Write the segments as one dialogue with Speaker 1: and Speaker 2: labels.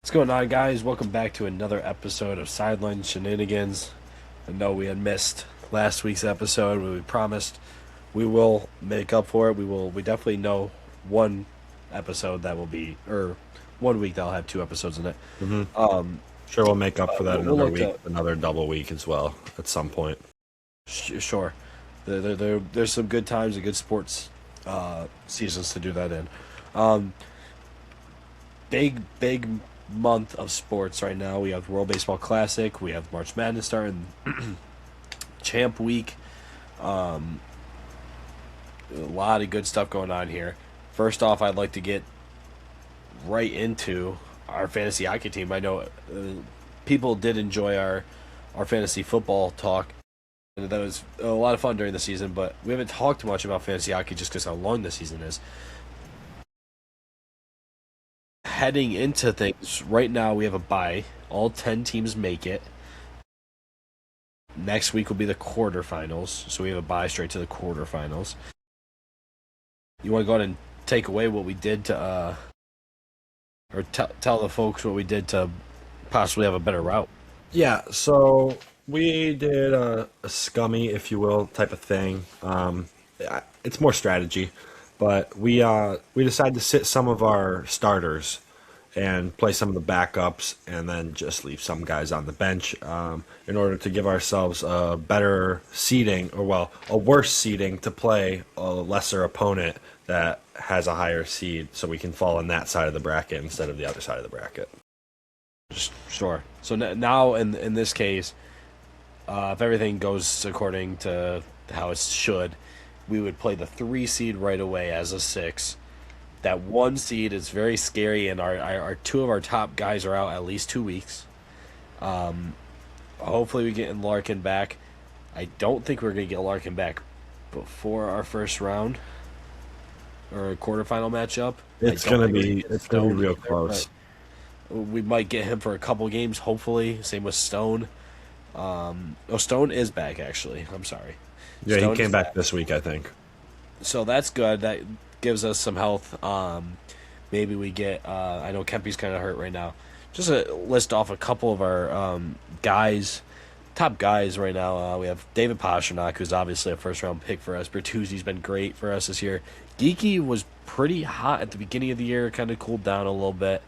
Speaker 1: What's going on, guys? Welcome back to another episode of Sideline Shenanigans. I know we had missed last week's episode, but we promised we will make up for it. We definitely know one episode that will be, or one week that'll have two episodes in it.
Speaker 2: hmm
Speaker 1: Um,
Speaker 2: Sure, we'll make up for that
Speaker 1: we'll
Speaker 2: another
Speaker 1: look
Speaker 2: week,
Speaker 1: to
Speaker 2: another double week as well at some point.
Speaker 1: sure. There's some good times and good sports seasons to do that in. Um, big month of sports right now. We have World Baseball Classic. We have March Madness starting. Champ Week. Um, a lot of good stuff going on here. First off, I'd like to get right into our fantasy hockey team. I know people did enjoy our fantasy football talk, and that was a lot of fun during the season. But we haven't talked much about fantasy hockey just because how long the season is. Heading into things right now, we have a bye. All 10 teams make it. Next week will be the quarterfinals, so we have a bye straight to the quarterfinals. You want to go ahead and take away what we did to, or tell the folks what we did to possibly have a better route.
Speaker 2: Yeah, so we did a scummy, if you will, type of thing. It's more strategy, but we decided to sit some of our starters and play some of the backups, and then just leave some guys on the bench in order to give ourselves a better seeding, or well, a worse seeding to play a lesser opponent that has a higher seed, so we can fall on that side of the bracket instead of the other side of the bracket.
Speaker 1: Sure. So now, in this case, if everything goes according to how it should, we would play the 3 seed right away as a 6. That 1 seed is very scary, and our two of our top guys are out at least 2 weeks. Hopefully, we get Larkin back. I don't think we're going to get Larkin back before our first round or quarterfinal matchup. I
Speaker 2: It's
Speaker 1: don't
Speaker 2: gonna
Speaker 1: think we're going
Speaker 2: be
Speaker 1: to get
Speaker 2: it's gonna be
Speaker 1: Stone
Speaker 2: real
Speaker 1: either, but
Speaker 2: close.
Speaker 1: we might get him for a couple games, hopefully. Same with Stone. Oh, Stone is back, actually. I'm sorry.
Speaker 2: Yeah, he
Speaker 1: Stone is
Speaker 2: came back
Speaker 1: back.
Speaker 2: this week, I think.
Speaker 1: So that's good. That gives us some health. Maybe we get. I know Kempy's kind of hurt right now. Just to list off a couple of our guys, top guys right now. We have David Pastrnak, who's obviously a first round pick for us. Bertuzzi's been great for us this year. Geeky was pretty hot at the beginning of the year, kind of cooled down a little bit.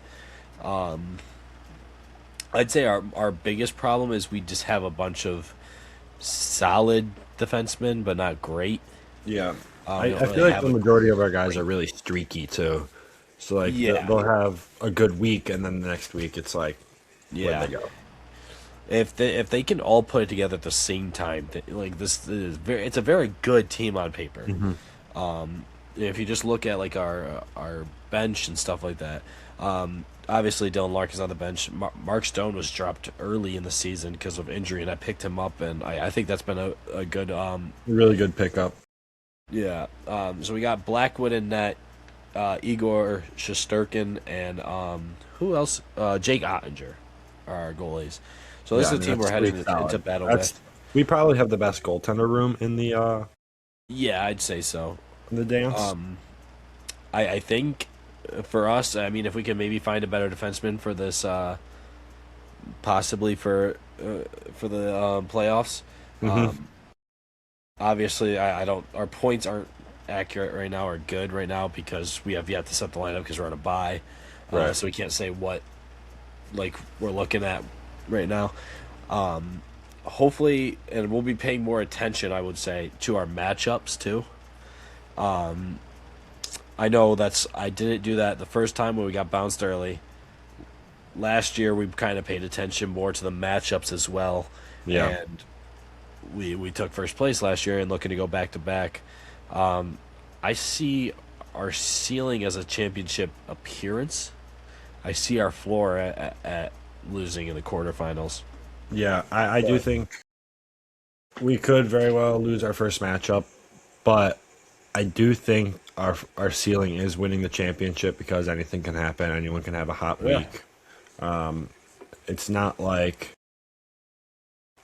Speaker 1: I'd say our biggest problem is we just have a bunch of solid defensemen, but not great.
Speaker 2: Yeah.
Speaker 1: We
Speaker 2: I
Speaker 1: don't
Speaker 2: feel
Speaker 1: really
Speaker 2: like
Speaker 1: have
Speaker 2: the
Speaker 1: a
Speaker 2: majority of our guys
Speaker 1: great.
Speaker 2: are really streaky too. So like
Speaker 1: Yeah,
Speaker 2: they'll have a good week, and then the next week it's like, where'd they
Speaker 1: yeah.
Speaker 2: go?
Speaker 1: If they can all put it together at the same time, like this is it's a very good team on paper.
Speaker 2: hmm
Speaker 1: If you just look at like our bench and stuff like that, obviously Dylan Larkin's on the bench. Mark Stone was dropped early in the season because of injury, and I picked him up, and I think that's been a good
Speaker 2: Really good pickup.
Speaker 1: yeah. So we got Blackwood in net, Igor Shosturkin, and who else? Jake Ottinger are our goalies. So this
Speaker 2: Yeah,
Speaker 1: is
Speaker 2: I
Speaker 1: the
Speaker 2: mean
Speaker 1: team we're
Speaker 2: that's pretty
Speaker 1: heading into
Speaker 2: solid.
Speaker 1: battle
Speaker 2: That's
Speaker 1: with.
Speaker 2: We probably have the best goaltender room
Speaker 1: Yeah, I'd say so.
Speaker 2: in the dance.
Speaker 1: Um, I think for us, I mean, if we can maybe find a better defenseman for this, possibly for the playoffs.
Speaker 2: hmm
Speaker 1: Um, Obviously, I don't. Our points aren't accurate right now or good right now because we have yet to set the lineup because we're on a bye,
Speaker 2: Right.
Speaker 1: so we can't say what like we're looking at right now. Um, Hopefully, and we'll be paying more attention, I would say, to our matchups too. Um, I know I didn't do that the first time when we got bounced early. Last year, we kind of paid attention more to the matchups as well,
Speaker 2: Yeah.
Speaker 1: and we took first place last year and looking to go back to back. Um, I see our ceiling as a championship appearance. I see our floor at losing in the quarterfinals.
Speaker 2: Yeah. I do
Speaker 1: But
Speaker 2: think we could very well lose our first matchup, but I do think our ceiling is winning the championship because anything can happen. Anyone can have a hot
Speaker 1: yeah,
Speaker 2: week. It's not like,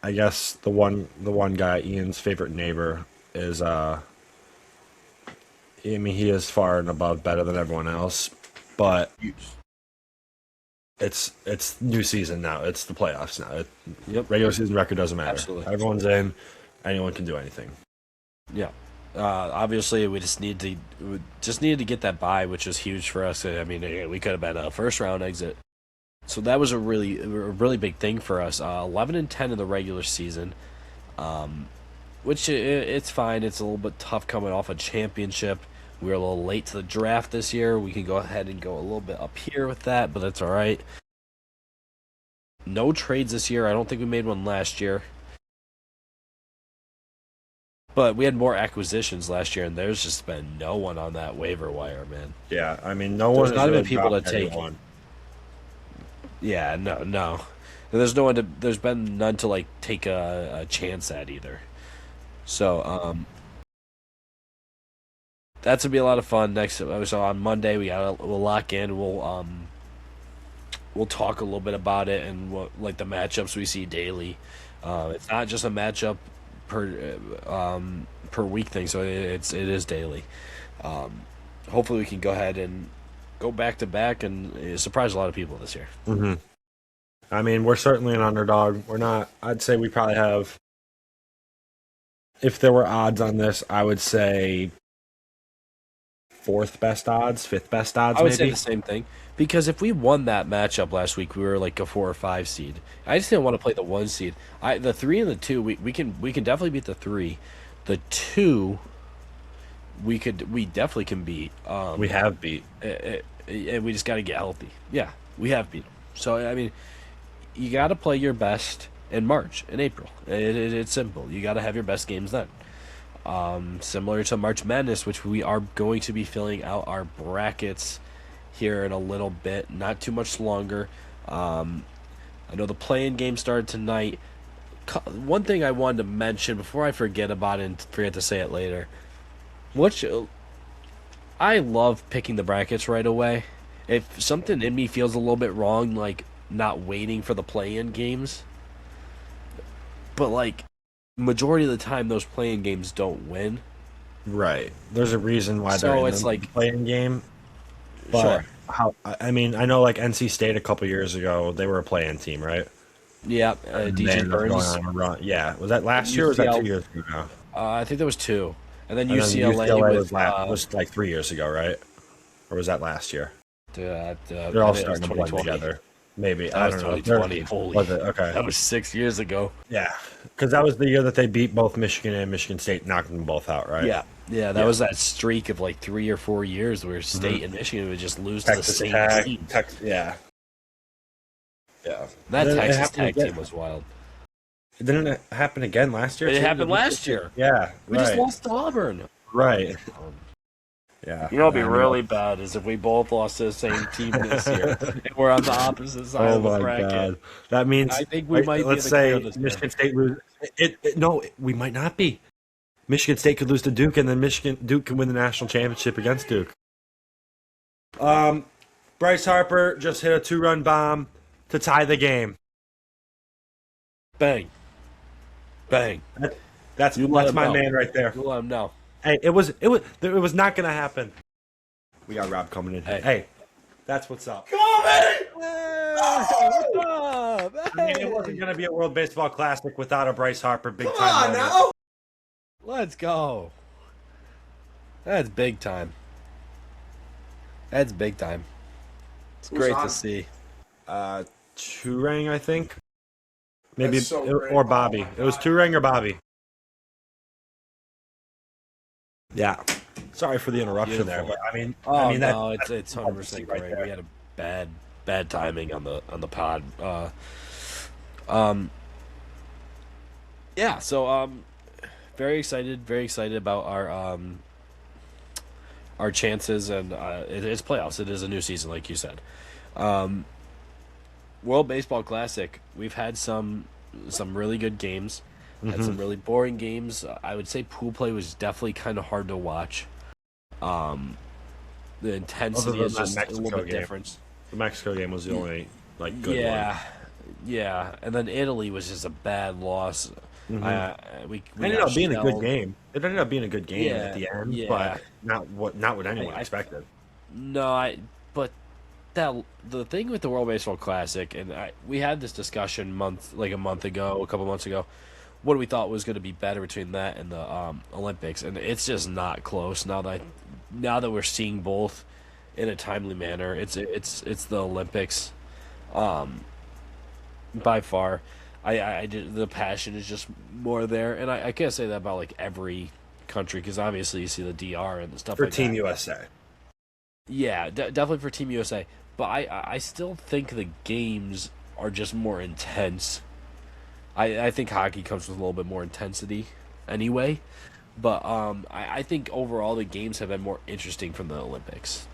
Speaker 2: I guess the one guy, Ian's favorite neighbor, is I mean, he is far and above better than everyone else, but It's new season now. It's the playoffs now.
Speaker 1: Yep,
Speaker 2: Regular season record doesn't matter.
Speaker 1: absolutely.
Speaker 2: Everyone's in. Anyone can do anything.
Speaker 1: Yeah. Obviously, we just needed to get that bye, which was huge for us. I mean, we could have been a first round exit, so that was a really big thing for us. 11-10 in the regular season, which it's fine. It's a little bit tough coming off a championship. We were a little late to the draft this year. We can go ahead and go a little bit up here with that, but that's all right. No trades this year. I don't think we made one last year. But we had more acquisitions last year, and there's just been no one on that waiver wire, man.
Speaker 2: Yeah, I mean, no
Speaker 1: There's
Speaker 2: one
Speaker 1: not
Speaker 2: has
Speaker 1: even
Speaker 2: really
Speaker 1: people to
Speaker 2: dropped
Speaker 1: take.
Speaker 2: anyone.
Speaker 1: Yeah, no. And there's no one to. There's been none to like take a chance at either. So that's gonna be a lot of fun. So on Monday we'll lock in. We'll talk a little bit about it and what like the matchups we see daily. It's not just a matchup per week thing, so it is daily. Hopefully we can go ahead and go back to back and surprise a lot of people this year.
Speaker 2: Hmm. I mean, we're certainly an underdog. We're not. I'd say we probably have. If there were odds on this, I would say fourth best odds, fifth best odds,
Speaker 1: I would say
Speaker 2: maybe.
Speaker 1: the same thing because if we won that matchup last week, we were like a 4 or 5 seed. I just didn't want to play the 1 seed. The 3 and the 2, we can definitely beat the 3. The 2, we definitely can beat.
Speaker 2: We have beat.
Speaker 1: And we just got to get healthy. Yeah, we have beat them. So I mean, you got to play your best in March and April. It's simple. You got to have your best games then. Similar to March Madness, which we are going to be filling out our brackets here in a little bit, not too much longer. I know the play-in game started tonight. One thing I wanted to mention before I forget about it and forget to say it later, which I love picking the brackets right away. If something in me feels a little bit wrong, like not waiting for the play-in games, but like majority of the time those play-in games don't win.
Speaker 2: Right. There's a reason why
Speaker 1: So
Speaker 2: they're in
Speaker 1: it's
Speaker 2: the
Speaker 1: like-
Speaker 2: playing game. But
Speaker 1: Sure.
Speaker 2: how? I mean, I know like NC State a couple years ago, they were a play-in team, right?
Speaker 1: Yeah,
Speaker 2: And
Speaker 1: DJ
Speaker 2: they ended up going
Speaker 1: Burns.
Speaker 2: on a run. Yeah. Was that last year or was that
Speaker 1: UCL
Speaker 2: 2 years ago?
Speaker 1: I think there was 2, and then
Speaker 2: And then
Speaker 1: UCLA, with
Speaker 2: was like 3 years ago, right? Or was that last year? They're all starting to blend
Speaker 1: 2020.
Speaker 2: together. Maybe.
Speaker 1: That
Speaker 2: I
Speaker 1: was
Speaker 2: don't know.
Speaker 1: 2020. Holy,
Speaker 2: Was it? Okay.
Speaker 1: that was 6 years ago.
Speaker 2: Yeah. Because that was the year that they beat both Michigan and Michigan State, knocking them both out, right?
Speaker 1: Yeah, that was that streak of like 3 or 4 years where State and Michigan would just lose
Speaker 2: Texas
Speaker 1: to the same
Speaker 2: Tech.
Speaker 1: team.
Speaker 2: Yeah. Yeah.
Speaker 1: That
Speaker 2: Then it
Speaker 1: Texas
Speaker 2: happened
Speaker 1: Tech
Speaker 2: again.
Speaker 1: team was wild.
Speaker 2: Didn't it happen again last year?
Speaker 1: It
Speaker 2: too?
Speaker 1: happened last year.
Speaker 2: Yeah.
Speaker 1: We
Speaker 2: right.
Speaker 1: just lost to Auburn.
Speaker 2: Right. Yeah.
Speaker 1: You know, what'd be
Speaker 2: I
Speaker 1: really bad is if we both lost to the same team this year. And we're on the opposite side
Speaker 2: Oh
Speaker 1: of the
Speaker 2: my
Speaker 1: bracket.
Speaker 2: god. That means
Speaker 1: I think we might be
Speaker 2: let's
Speaker 1: the
Speaker 2: say
Speaker 1: clear this
Speaker 2: Michigan State lose. No, we might not be. Michigan State could lose to Duke, and then Duke can win the national championship against Duke. Bryce Harper just hit a 2-run bomb to tie the game.
Speaker 1: Bang. Bang.
Speaker 2: That's
Speaker 1: You let him
Speaker 2: my
Speaker 1: know.
Speaker 2: man right there.
Speaker 1: You let them know.
Speaker 2: Hey, it was not gonna happen. We got Rob coming in.
Speaker 1: Hey.
Speaker 2: That's what's up.
Speaker 1: Hey,
Speaker 2: I mean, it wasn't gonna be a World Baseball Classic without a Bryce Harper big time moment.
Speaker 1: Let's go. That's big time. That's big time. It's great to see.
Speaker 2: Turang, I think. Maybe
Speaker 3: That's so great.
Speaker 2: or Bobby. It was Turang or Bobby. Yeah. Sorry for the interruption there,
Speaker 1: Beautiful.
Speaker 2: but I mean,
Speaker 1: Oh
Speaker 2: I mean
Speaker 1: no,
Speaker 2: that's
Speaker 1: it's 100%
Speaker 2: right
Speaker 1: great.
Speaker 2: there.
Speaker 1: We had a bad timing on the pod. Yeah. So very excited about our chances, and it's playoffs. It is a new season, like you said. World Baseball Classic. We've had some really good games. Had some really boring games. I would say pool play was definitely kind of hard to watch. The intensity
Speaker 2: Other
Speaker 1: is
Speaker 2: than that
Speaker 1: just a little
Speaker 2: Mexico
Speaker 1: bit
Speaker 2: game.
Speaker 1: different.
Speaker 2: The Mexico game was the only like good
Speaker 1: Yeah, and then Italy was just a bad loss. We
Speaker 2: It ended
Speaker 1: got
Speaker 2: up being a good
Speaker 1: shelled.
Speaker 2: game. It ended up being a good game
Speaker 1: Yeah,
Speaker 2: at the end,
Speaker 1: yeah.
Speaker 2: but not what anyone
Speaker 1: I-
Speaker 2: expected.
Speaker 1: No, but that the thing with the World Baseball Classic, and we had this discussion a month ago, a couple months ago, what we thought was going to be better between that and the Olympics, and it's just not close now that we're seeing both in a timely manner. It's the Olympics, by far. I did the passion is just more there, and I can't say that about like every country because obviously you see the DR and stuff
Speaker 2: For
Speaker 1: like
Speaker 2: Team
Speaker 1: that.
Speaker 2: USA.
Speaker 1: Yeah, definitely for Team USA, but I still think the games are just more intense. I think hockey comes with a little bit more intensity anyway, but I think overall the games have been more interesting from the Olympics.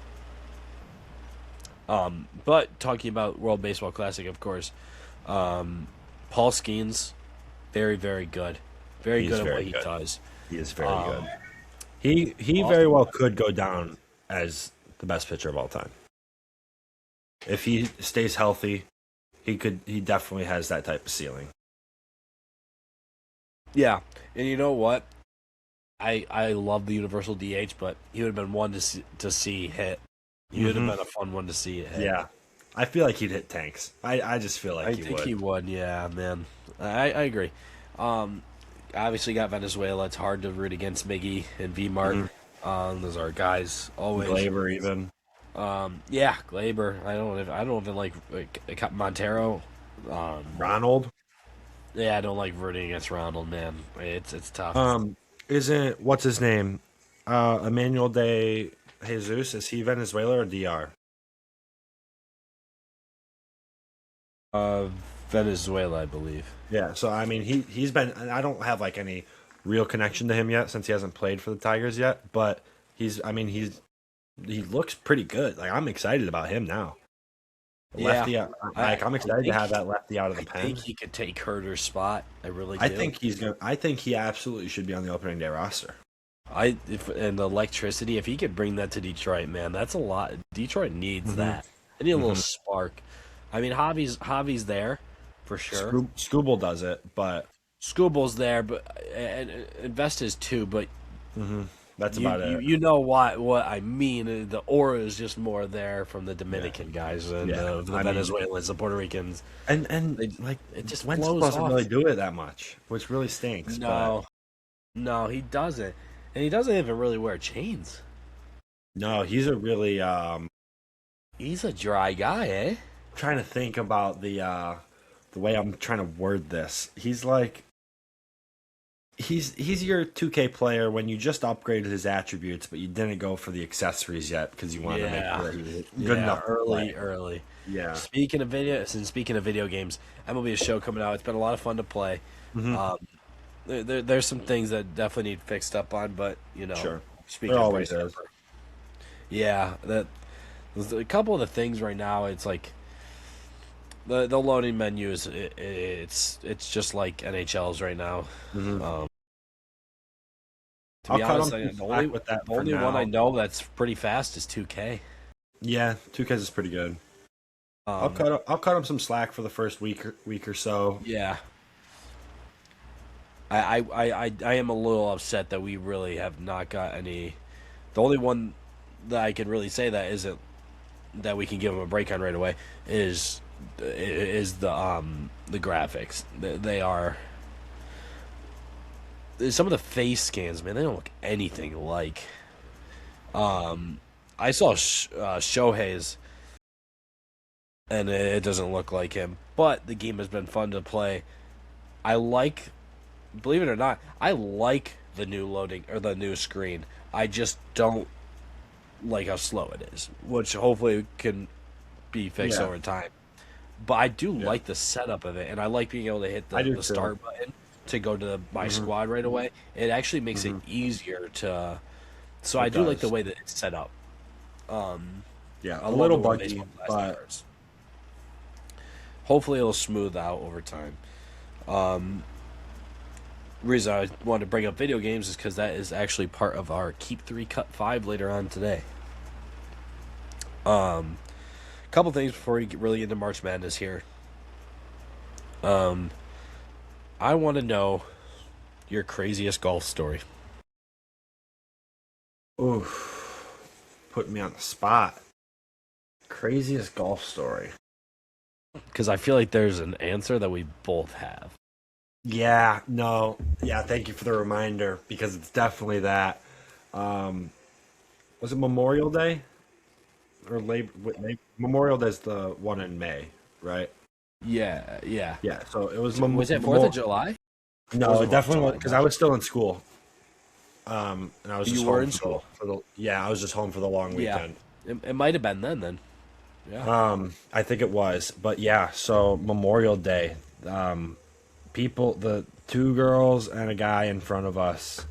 Speaker 1: But talking about World Baseball Classic, of course, Paul Skeens, very very good, very
Speaker 2: He's
Speaker 1: good at what
Speaker 2: very
Speaker 1: he
Speaker 2: good.
Speaker 1: does.
Speaker 2: He is very
Speaker 1: Um,
Speaker 2: good. He very
Speaker 1: Awesome.
Speaker 2: well could go down as the best pitcher of all time. If he stays healthy, he definitely has that type of ceiling.
Speaker 1: Yeah, and you know what? I love the Universal DH, but he would have been one to see hit. He would have
Speaker 2: Hmm.
Speaker 1: been a fun one to see it hit.
Speaker 2: Yeah. I feel like he'd hit tanks. I just feel like
Speaker 1: I
Speaker 2: he
Speaker 1: think
Speaker 2: would.
Speaker 1: he would. Yeah, man. I agree. Um, Obviously got Venezuela. It's hard to root against Miggy and V Mart.
Speaker 2: Hmm.
Speaker 1: Those are our guys always.
Speaker 2: Glaber even.
Speaker 1: Yeah, Glaber. I don't even like Montero.
Speaker 2: Ronald.
Speaker 1: Yeah, I don't like rooting against Ronald. Man, it's tough.
Speaker 2: Um, isn't what's his name? Emmanuel de Jesus. Is he Venezuela or DR?
Speaker 1: Uh, Venezuela, I believe.
Speaker 2: Yeah. So I mean, he's been. And I don't have like any real connection to him yet since he hasn't played for the Tigers yet. But he's. I mean, he looks pretty good. Like I'm excited about him now.
Speaker 1: Yeah,
Speaker 2: Lefty, like I'm
Speaker 1: I
Speaker 2: excited to
Speaker 1: think
Speaker 2: have that lefty out of
Speaker 1: I
Speaker 2: the
Speaker 1: think
Speaker 2: pen.
Speaker 1: he could take Herder's spot. I really
Speaker 2: I
Speaker 1: do.
Speaker 2: think he's gonna. I think he absolutely should be on the opening day roster.
Speaker 1: And the electricity, if he could bring that to Detroit, man, that's a lot. Detroit needs
Speaker 2: Hmm.
Speaker 1: that. They need a little
Speaker 2: Hmm.
Speaker 1: spark. I mean, Javi's there for sure.
Speaker 2: Scooble does it, but
Speaker 1: Scooble's there, but and Invest is too. But
Speaker 2: hmm, that's
Speaker 1: you,
Speaker 2: about
Speaker 1: you
Speaker 2: it.
Speaker 1: you know what I mean. The aura is just more there from the
Speaker 2: Yeah,
Speaker 1: Dominican guys and
Speaker 2: yeah.
Speaker 1: the
Speaker 2: I mean,
Speaker 1: Venezuelans, the Puerto Ricans.
Speaker 2: and
Speaker 1: They
Speaker 2: like
Speaker 1: it just
Speaker 2: Wentz
Speaker 1: flows
Speaker 2: doesn't really
Speaker 1: off.
Speaker 2: do it that much, which really stinks. But
Speaker 1: No, no, he doesn't, and he doesn't even really wear chains.
Speaker 2: no, he's a really
Speaker 1: He's a dry guy, eh?
Speaker 2: trying to think about the way I'm trying to word this. He's like he's your 2K player when you just upgraded his attributes, but you didn't go for the accessories yet because you wanted to make
Speaker 1: Yeah,
Speaker 2: sure he was good
Speaker 1: yeah,
Speaker 2: enough to play.
Speaker 1: early.
Speaker 2: Yeah.
Speaker 1: Speaking of video games, MLB show coming out. It's been a lot of fun to play.
Speaker 2: Hmm.
Speaker 1: Um, there's some things that definitely need fixed up on, but
Speaker 2: Sure.
Speaker 1: speaking
Speaker 2: There
Speaker 1: of
Speaker 2: always
Speaker 1: Bryce
Speaker 2: is.
Speaker 1: Harper, yeah, that there's a couple of the things right now. It's like the loading menu is it's just like NHL's right now.
Speaker 2: Hmm.
Speaker 1: Um, to
Speaker 2: I'll
Speaker 1: be
Speaker 2: cut
Speaker 1: honest,
Speaker 2: him some
Speaker 1: the
Speaker 2: slack with that for
Speaker 1: only one I
Speaker 2: now.
Speaker 1: know that's pretty fast is 2K.
Speaker 2: Yeah, 2K is pretty good.
Speaker 1: Um,
Speaker 2: I'll cut him some slack for the first week or so.
Speaker 1: yeah, I am a little upset that we really have not got any. The only one that I can really say that isn't that we can give them a break on right away is the graphics. They are some of the face scans, man. They don't look anything like. I saw Shohei's, and it doesn't look like him. But the game has been fun to play. I like, believe it or not, I like the new loading or the new screen. I just don't like how slow it is, which hopefully can be fixed
Speaker 2: Yeah,
Speaker 1: over time. But I do
Speaker 2: yeah.
Speaker 1: like the setup of it, and I like being able to hit
Speaker 2: I do
Speaker 1: the
Speaker 2: too.
Speaker 1: start button to go to my
Speaker 2: Hmm.
Speaker 1: squad right away. It actually makes it
Speaker 2: Hmm.
Speaker 1: easier to. So I
Speaker 2: It
Speaker 1: do like the
Speaker 2: does.
Speaker 1: way that it's set up.
Speaker 2: Yeah,
Speaker 1: I
Speaker 2: a
Speaker 1: love the
Speaker 2: little
Speaker 1: World
Speaker 2: buggy,
Speaker 1: Baseball Classic
Speaker 2: but
Speaker 1: cards. Hopefully, it'll smooth out over time. Um, Reason I wanted to bring up video games is because that is actually part of our Keep Three Cut Five later on today. Couple things before we get really into March Madness here. Um, I want to know your craziest golf story.
Speaker 2: oof, putting me on the spot. Craziest golf story.
Speaker 1: Because I feel like there's an answer that we both have.
Speaker 2: Yeah, no. Yeah, thank you for the reminder because it's definitely that. Um, was it Memorial Day or Memorial Day's the one in May, right?
Speaker 1: Yeah, yeah.
Speaker 2: Yeah, so it was
Speaker 1: Was it Fourth of July? Or was
Speaker 2: No,
Speaker 1: it
Speaker 2: it
Speaker 1: Fourth of
Speaker 2: definitely was
Speaker 1: July?
Speaker 2: because I
Speaker 1: No,
Speaker 2: was still in school. And I was
Speaker 1: you
Speaker 2: just
Speaker 1: were
Speaker 2: home
Speaker 1: in school.
Speaker 2: for the yeah, I was just home for the long
Speaker 1: Yeah,
Speaker 2: weekend.
Speaker 1: it might have been then. Then, yeah.
Speaker 2: I think it was, but yeah. So Memorial Day, people, the two girls and a guy in front of us.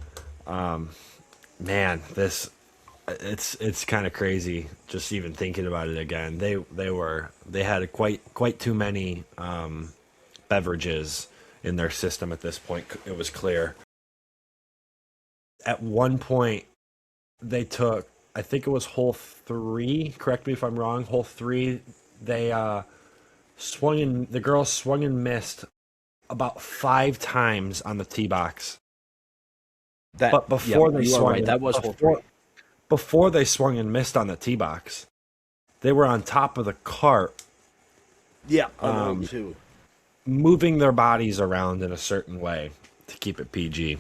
Speaker 2: Man, this it's kind of crazy just even thinking about it again. They had quite too many beverages in their system at this point. It was clear. At one point, they took, I think it was hole three. Correct me if I'm wrong. Hole three, they the girls swung and missed about 5 times on the tee box.
Speaker 1: That.
Speaker 2: But
Speaker 1: Yeah, you are right. That was hole three.
Speaker 2: before they swung and missed on the tee box, they were on top of the cart,
Speaker 1: Yeah, on hole two.
Speaker 2: moving their bodies around in a certain way to keep it PG.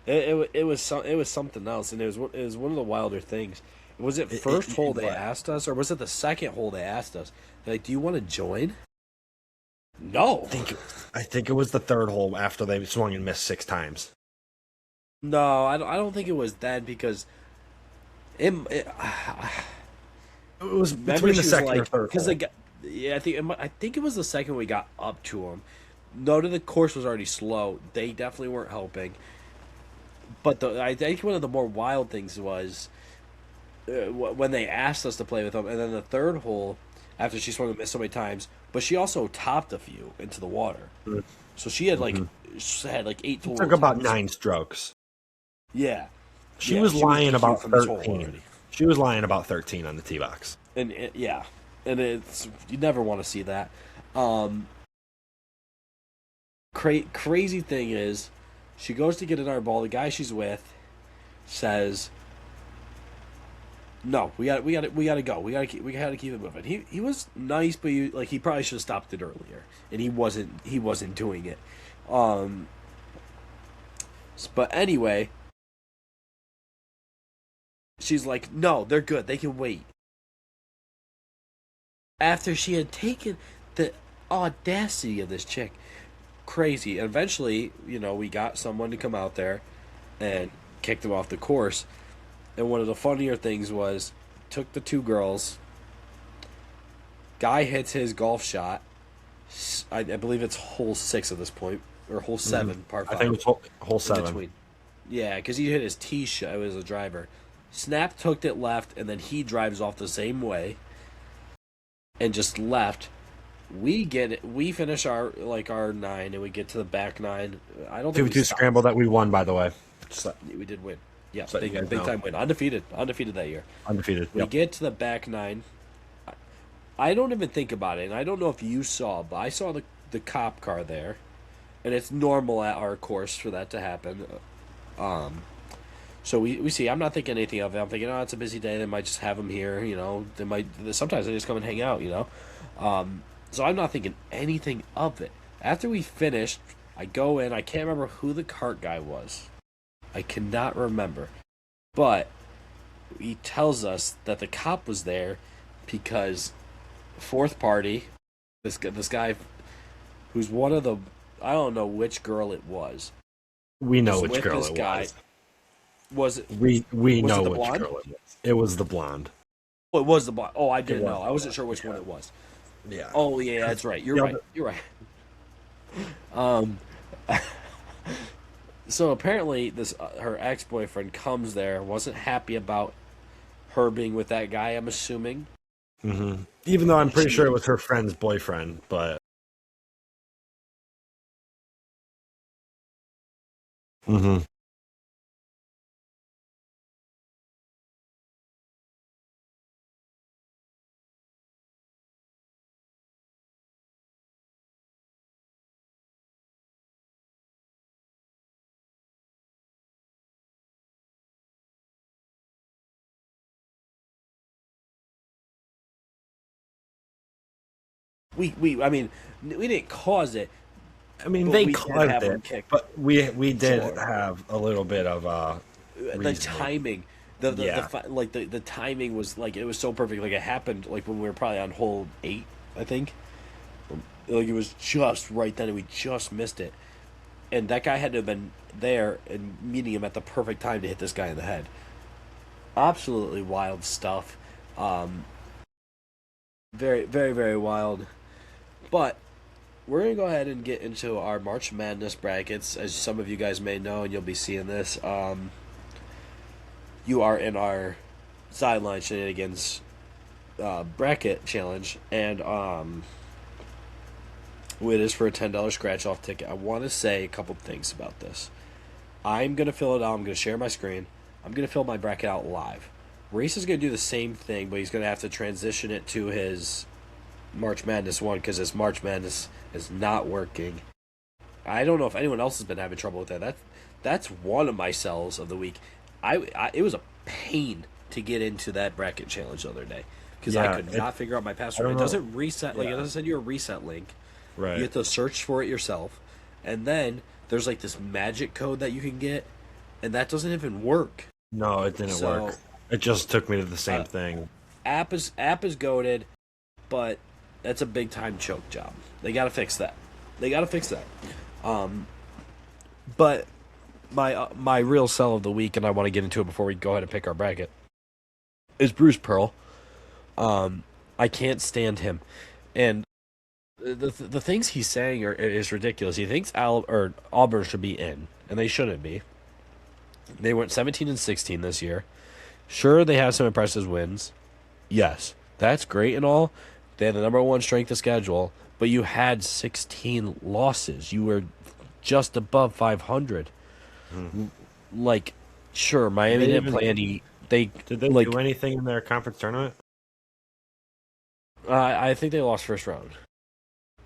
Speaker 1: It was something else, and it was one of the wilder things. Was it first hole they
Speaker 2: what?
Speaker 1: asked us, or was it the second hole they asked us? They're like, "Do you want to join?" No,
Speaker 2: I think it was the third hole after they swung and missed 6 times.
Speaker 1: no, I don't think it was then because it
Speaker 2: It was
Speaker 1: remember
Speaker 2: between
Speaker 1: she
Speaker 2: the
Speaker 1: was
Speaker 2: second or
Speaker 1: like
Speaker 2: third
Speaker 1: because
Speaker 2: hole.
Speaker 1: yeah, I think it was the second we got up to them. Note the course was already slow. They definitely weren't helping. But I think one of the more wild things was when they asked us to play with them, and then the third hole, after she swung and missed so many times, but she also topped a few into the water, so she had like eight
Speaker 2: It
Speaker 1: total.
Speaker 2: took about
Speaker 1: attempts.
Speaker 2: 9 strokes.
Speaker 1: Yeah,
Speaker 2: She
Speaker 1: yeah,
Speaker 2: was
Speaker 1: she was
Speaker 2: lying
Speaker 1: DQ'd
Speaker 2: about
Speaker 1: from this hole
Speaker 2: 13.
Speaker 1: already,
Speaker 2: She was lying about 13 on the tee box.
Speaker 1: yeah, and it's you never want to see that. Um, crazy thing is, she goes to get another ball. The guy she's with says, "No, we got to go. We got to keep it moving." He was nice, but he probably should have stopped it earlier, and he wasn't doing it. Um, but anyway, she's like, "No, they're good. They can wait." After she had taken the audacity of this chick, crazy. And eventually, we got someone to come out there and kick them off the course. And one of the funnier things was, took the two girls. Guy hits his golf shot. I believe it's hole 6 at this point, or hole 7, par
Speaker 2: I
Speaker 1: 5.
Speaker 2: think it was hole
Speaker 1: In
Speaker 2: 7.
Speaker 1: between. Yeah, because he hit his tee shot. It was a driver. Snap took it left, and then he drives off the same way, and just left. We get it. We finish our 9, and we get to the back 9. I don't think we
Speaker 2: 2-2
Speaker 1: stopped.
Speaker 2: scramble that we won, by the way. Just
Speaker 1: We did win. Yeah,
Speaker 2: so you guys
Speaker 1: big
Speaker 2: know.
Speaker 1: time win. Undefeated that year.
Speaker 2: Undefeated.
Speaker 1: We
Speaker 2: Yep.
Speaker 1: get to the back 9. I don't even think about it, and I don't know if you saw, but I saw the cop car there, and it's normal at our course for that to happen. So we see. I'm not thinking anything of it. I'm thinking, oh, it's a busy day. They might just have them here. They might. Sometimes they just come and hang out. So I'm not thinking anything of it. After we finished, I go in. I can't remember who the cart guy was. I cannot remember, but he tells us that the cop was there because fourth party, this guy who's one of the, I don't know which girl it was.
Speaker 2: We know
Speaker 1: Was
Speaker 2: which
Speaker 1: with
Speaker 2: girl
Speaker 1: this
Speaker 2: it
Speaker 1: guy.
Speaker 2: was.
Speaker 1: Was it?
Speaker 2: We
Speaker 1: Was it
Speaker 2: know
Speaker 1: the
Speaker 2: which
Speaker 1: blonde?
Speaker 2: girl it was. It was the blonde.
Speaker 1: Oh, it was the blonde. Oh, I didn't
Speaker 2: was
Speaker 1: know.
Speaker 2: the
Speaker 1: I wasn't
Speaker 2: blonde,
Speaker 1: sure which
Speaker 2: yeah.
Speaker 1: one it was.
Speaker 2: Yeah.
Speaker 1: Oh yeah, that's right. You're
Speaker 2: The
Speaker 1: right.
Speaker 2: other-
Speaker 1: You're right. Um, so apparently this her ex boyfriend comes there, wasn't happy about her being with that guy. I'm assuming.
Speaker 2: Even though I'm pretty
Speaker 1: She-
Speaker 2: sure it was her friend's boyfriend, but.
Speaker 1: I mean, we didn't cause it,
Speaker 2: I mean,
Speaker 1: but
Speaker 2: they
Speaker 1: we did
Speaker 2: caused
Speaker 1: have them
Speaker 2: it,
Speaker 1: kick.
Speaker 2: but we did
Speaker 1: Sure.
Speaker 2: have a little bit of
Speaker 1: The
Speaker 2: reasoning.
Speaker 1: timing,
Speaker 2: Yeah,
Speaker 1: like the timing was like it was so perfect. Like it happened like when we were probably on hole 8, I think. Like it was just right then, and we just missed it. And that guy had to have been there and meeting him at the perfect time to hit this guy in the head. Absolutely wild stuff. Um, very, very, very wild. But we're gonna go ahead and get into our March Madness brackets. As some of you guys may know, and you'll be seeing this. You are in our sideline shenanigans bracket challenge, and it is for a $10 scratch off ticket. I want to say a couple things about this. I'm gonna fill it out. I'm gonna share my screen. I'm gonna fill my bracket out live. Reese is gonna do the same thing, but he's gonna have to transition it to his March Madness one because his March Madness is not working. I don't know if anyone else has been having trouble with that. That's one of my sells of the week. It was a pain to get into that bracket challenge the other day because I
Speaker 2: yeah.
Speaker 1: could not figure out my
Speaker 2: I
Speaker 1: password.
Speaker 2: don't
Speaker 1: It
Speaker 2: know.
Speaker 1: doesn't reset like it
Speaker 2: Yeah,
Speaker 1: doesn't send you a reset link. You
Speaker 2: right.
Speaker 1: have to search for it yourself, and then there's like this magic code that you can get, and that doesn't even work.
Speaker 2: No, it didn't
Speaker 1: So
Speaker 2: work. It just took me to the same
Speaker 1: uh,
Speaker 2: thing.
Speaker 1: app is goaded, but that's a big time choke job. They got to fix that. They got to fix that. Um, but my real sell of the week, and I want to get into it before we go ahead and pick our bracket, is Bruce Pearl. I can't stand him, and the things he's saying is ridiculous. He thinks Auburn should be in, and they shouldn't be. They went 17-16 this year. Sure, they have some impressive wins. Yes, that's great and all. They had the number one strength of schedule, but you had 16 losses. You were just above 500. Like, sure,
Speaker 2: Did
Speaker 1: Miami
Speaker 2: they
Speaker 1: didn't
Speaker 2: even
Speaker 1: play any. They
Speaker 2: did they
Speaker 1: like.
Speaker 2: do anything in their conference tournament?
Speaker 1: I think they lost first round.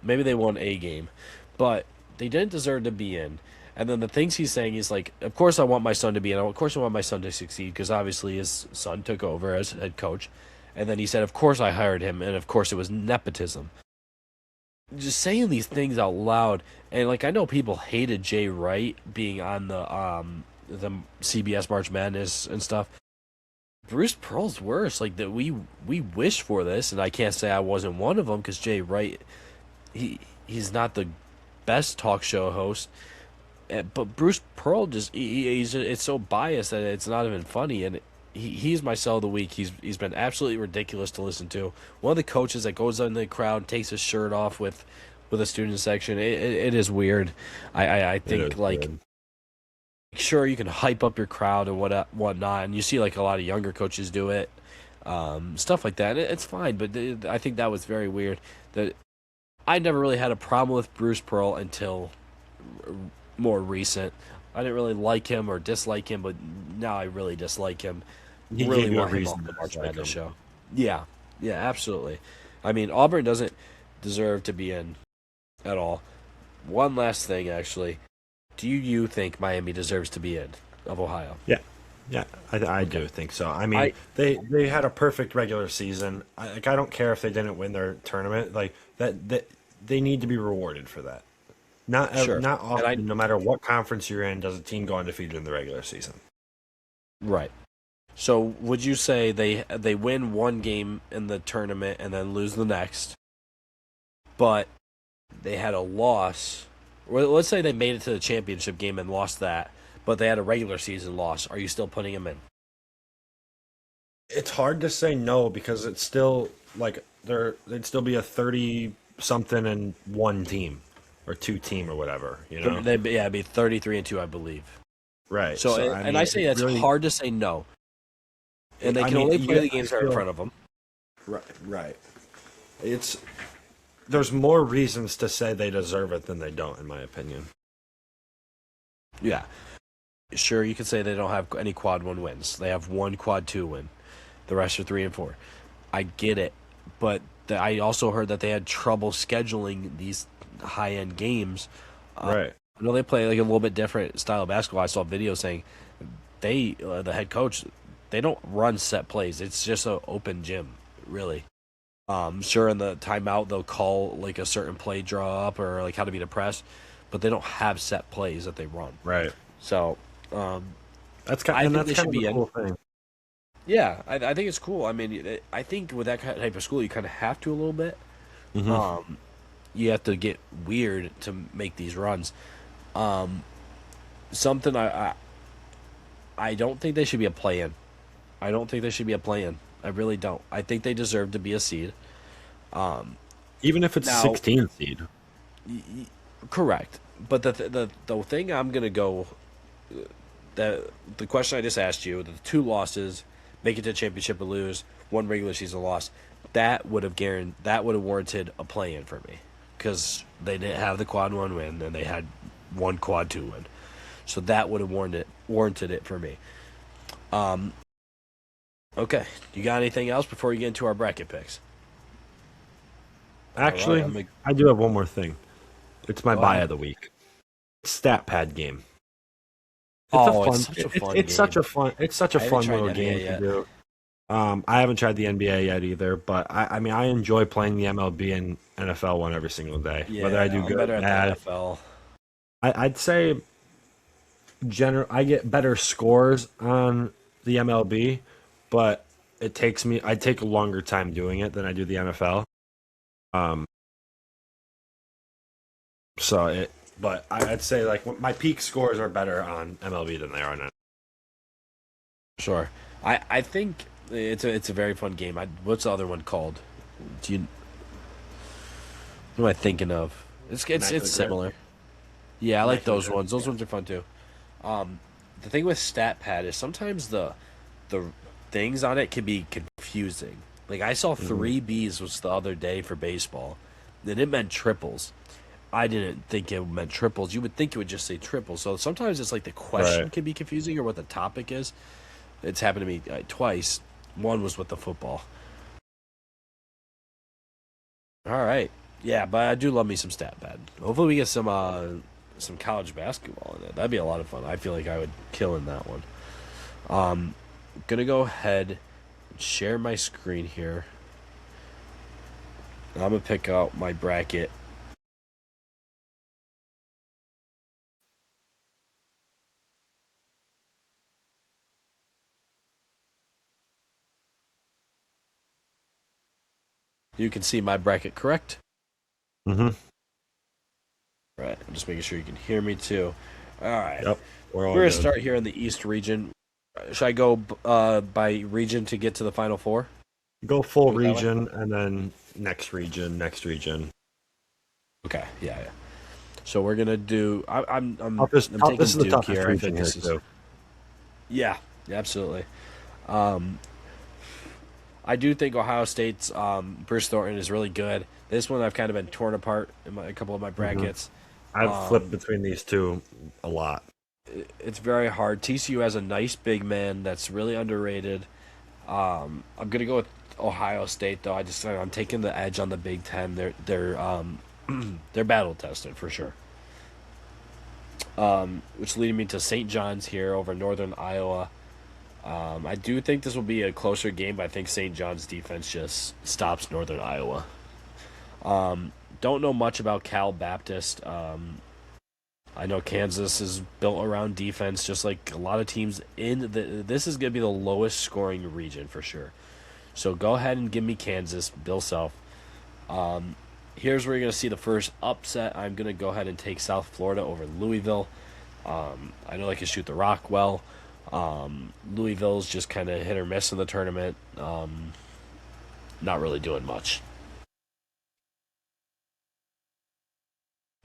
Speaker 1: Maybe they won a game, but they didn't deserve to be in. And then the things he's saying is like, of course I want my son to be in. Of course I want my son to succeed because obviously his son took over as head coach. And then he said, of course I hired him, and of course it was nepotism. Just saying these things out loud, and like I know people hated Jay Wright being on the CBS March Madness and stuff. Bruce Pearl's worse. Like that, we wish for this, and I can't say I wasn't one of them because Jay Wright, he's not the best talk show host. But Bruce Pearl just he's it's so biased that it's not even funny, and he's my sell of the week. He's been absolutely ridiculous to listen to. One of the coaches that goes in the crowd, takes his shirt off with a student section. It is weird. I
Speaker 2: It is
Speaker 1: think like
Speaker 2: good.
Speaker 1: sure you can hype up your crowd and whatnot, and you see like a lot of younger coaches do it, stuff like that. It's fine, but I think that was very weird. That I never really had a problem with Bruce Pearl until more recent. I didn't really like him or dislike him, but now I really dislike him.
Speaker 2: He
Speaker 1: Really
Speaker 2: gave you a
Speaker 1: want him off
Speaker 2: reason
Speaker 1: the
Speaker 2: to
Speaker 1: March
Speaker 2: dislike
Speaker 1: Madness
Speaker 2: him.
Speaker 1: show. Yeah, yeah, absolutely. I mean, Auburn doesn't deserve to be in at all. One last thing, actually. Do you think Miami deserves to be in of Ohio?
Speaker 2: Yeah, yeah, I
Speaker 1: Okay.
Speaker 2: do think so. I mean,
Speaker 1: I
Speaker 2: they had a perfect regular season. I don't care if they didn't win their tournament. Like that they need to be rewarded for that.
Speaker 1: sure,
Speaker 2: Not
Speaker 1: and I
Speaker 2: often, no matter what conference you're in, does a team go undefeated in the regular season.
Speaker 1: right. So would you say they win one game in the tournament and then lose the next, but they had a loss? Well, let's say they made it to the championship game and lost that, but they had a regular season loss. Are you still putting them in?
Speaker 2: It's hard to say no because it's still like they'd still be a 30 something and one team or two team or whatever, you know?
Speaker 1: Yeah, it'd be 33-2, I believe.
Speaker 2: Right.
Speaker 1: So,
Speaker 2: So I
Speaker 1: and I
Speaker 2: mean,
Speaker 1: say
Speaker 2: it
Speaker 1: that's
Speaker 2: really,
Speaker 1: hard to say no, and they
Speaker 2: I
Speaker 1: can
Speaker 2: mean,
Speaker 1: only play
Speaker 2: yeah,
Speaker 1: the
Speaker 2: I
Speaker 1: games that are in
Speaker 2: feel
Speaker 1: front of them.
Speaker 2: right, right. It's there's more reasons to say they deserve it than they don't, in my opinion.
Speaker 1: Yeah, sure. You could say they don't have any quad one wins. They have one quad two win. The rest are 3 and 4. I get it, but I also heard that they had trouble scheduling these high end games.
Speaker 2: Right.
Speaker 1: I know they play like a little bit different style of basketball. I saw a video saying the head coach, they don't run set plays. It's just an open gym, really. Sure, in the timeout they'll call like a certain play draw up or like how to beat a press, but they don't have set plays that they run.
Speaker 2: Right.
Speaker 1: So um,
Speaker 2: That's kind
Speaker 1: I
Speaker 2: and
Speaker 1: think
Speaker 2: that's
Speaker 1: they
Speaker 2: kind
Speaker 1: should
Speaker 2: of the
Speaker 1: be in.
Speaker 2: cool thing.
Speaker 1: Yeah, I think it's cool. I mean, I think with that type of school, you kind of have to a little bit.
Speaker 2: Hmm.
Speaker 1: Um, you have to get weird to make these runs. Um, something I don't think they should be a play-in. I don't think they should be a play-in. I really don't. I think they deserve to be a seed. Um,
Speaker 2: Even if it's
Speaker 1: now,
Speaker 2: 16 seed.
Speaker 1: correct, but the thing I'm gonna go the question I just asked you, the two losses, make it to the championship or lose, one regular season loss, that would have warranted a play in for me because they didn't have the quad one win and they had one quad two win, so that would have warranted it for me. Um, okay, you got anything else before we get into our bracket picks? All right,
Speaker 2: Actually, I do have one more thing. It's my
Speaker 1: go
Speaker 2: buy
Speaker 1: ahead.
Speaker 2: of the week. Stat pad game. It's a
Speaker 1: Oh,
Speaker 2: fun.
Speaker 1: it's such a fun
Speaker 2: It's such
Speaker 1: game.
Speaker 2: a fun. It's such a
Speaker 1: I haven't
Speaker 2: fun
Speaker 1: tried
Speaker 2: little
Speaker 1: NBA
Speaker 2: game to
Speaker 1: yet.
Speaker 2: do. I haven't tried the NBA yet either, but I mean, I enjoy playing the MLB and NFL one every single day. Whether I
Speaker 1: Yeah,
Speaker 2: do
Speaker 1: I'm better
Speaker 2: good,
Speaker 1: at the
Speaker 2: bad,
Speaker 1: NFL.
Speaker 2: I'd say I get better scores on the MLB, but I take a longer time doing it than I do the NFL. Um, so it, but I'd say like my peak scores are better on MLB than they are on.
Speaker 1: Sure. I think it's a very fun game. What's the other one called? Do you What am I thinking of? It's
Speaker 2: Immaculate Grid.
Speaker 1: similar. Yeah, I like
Speaker 2: Immaculate
Speaker 1: those
Speaker 2: Grid.
Speaker 1: ones. Those
Speaker 2: Yeah.
Speaker 1: ones are fun too. Um, the thing with StatPad is sometimes the things on it can be confusing. Like I saw
Speaker 2: Hmm.
Speaker 1: three Bs was the other day for baseball, and it meant triples. I didn't think it meant triples. You would think it would just say triples. So sometimes it's like the question
Speaker 2: Right.
Speaker 1: can be confusing or what the topic is. It's happened to me twice. One was with the football. All right. Yeah, but I do love me some stat pad. Hopefully we get some college basketball in it. That'd be a lot of fun. I feel like I would kill in that one. Um Gonna go ahead and share my screen here. I'm gonna pick out my bracket. You can see my bracket, correct?
Speaker 2: Hmm.
Speaker 1: Right. I'm just making sure you can hear me too. All right.
Speaker 2: Yep. We're
Speaker 1: We're
Speaker 2: all
Speaker 1: gonna
Speaker 2: good.
Speaker 1: start here in the East region. Should I go by region to get to the final four?
Speaker 2: Go full
Speaker 1: Do it that way.
Speaker 2: region and then next region, next region.
Speaker 1: Okay. Yeah. Yeah. So we're gonna do. I'm
Speaker 2: This
Speaker 1: taking
Speaker 2: is the
Speaker 1: Duke
Speaker 2: toughest
Speaker 1: here. I
Speaker 2: region
Speaker 1: think
Speaker 2: here
Speaker 1: this is.
Speaker 2: too.
Speaker 1: Yeah. Absolutely. Um, I do think Ohio State's Bruce Thornton is really good. This one I've kind of been torn apart in a couple of my
Speaker 2: Hmm.
Speaker 1: brackets.
Speaker 2: I've flipped
Speaker 1: Um,
Speaker 2: between these two a lot.
Speaker 1: it's very hard. TCU has a nice big man that's really underrated. I'm gonna go with Ohio State though. I'm taking the edge on the Big Ten. They're battle tested for sure. Which leading me to St. John's here over Northern Iowa. I do think this will be a closer game, but I think St. John's defense just stops Northern Iowa. Don't know much about Cal Baptist. I know Kansas is built around defense, just like a lot of teams in the. This is going to be the lowest scoring region for sure. So go ahead and give me Kansas, Bill Self. Here's where you're going to see the first upset. I'm going to go ahead and take South Florida over Louisville. I know they can shoot the rock well. Louisville's just kind of hit or miss in the tournament. Not really doing much.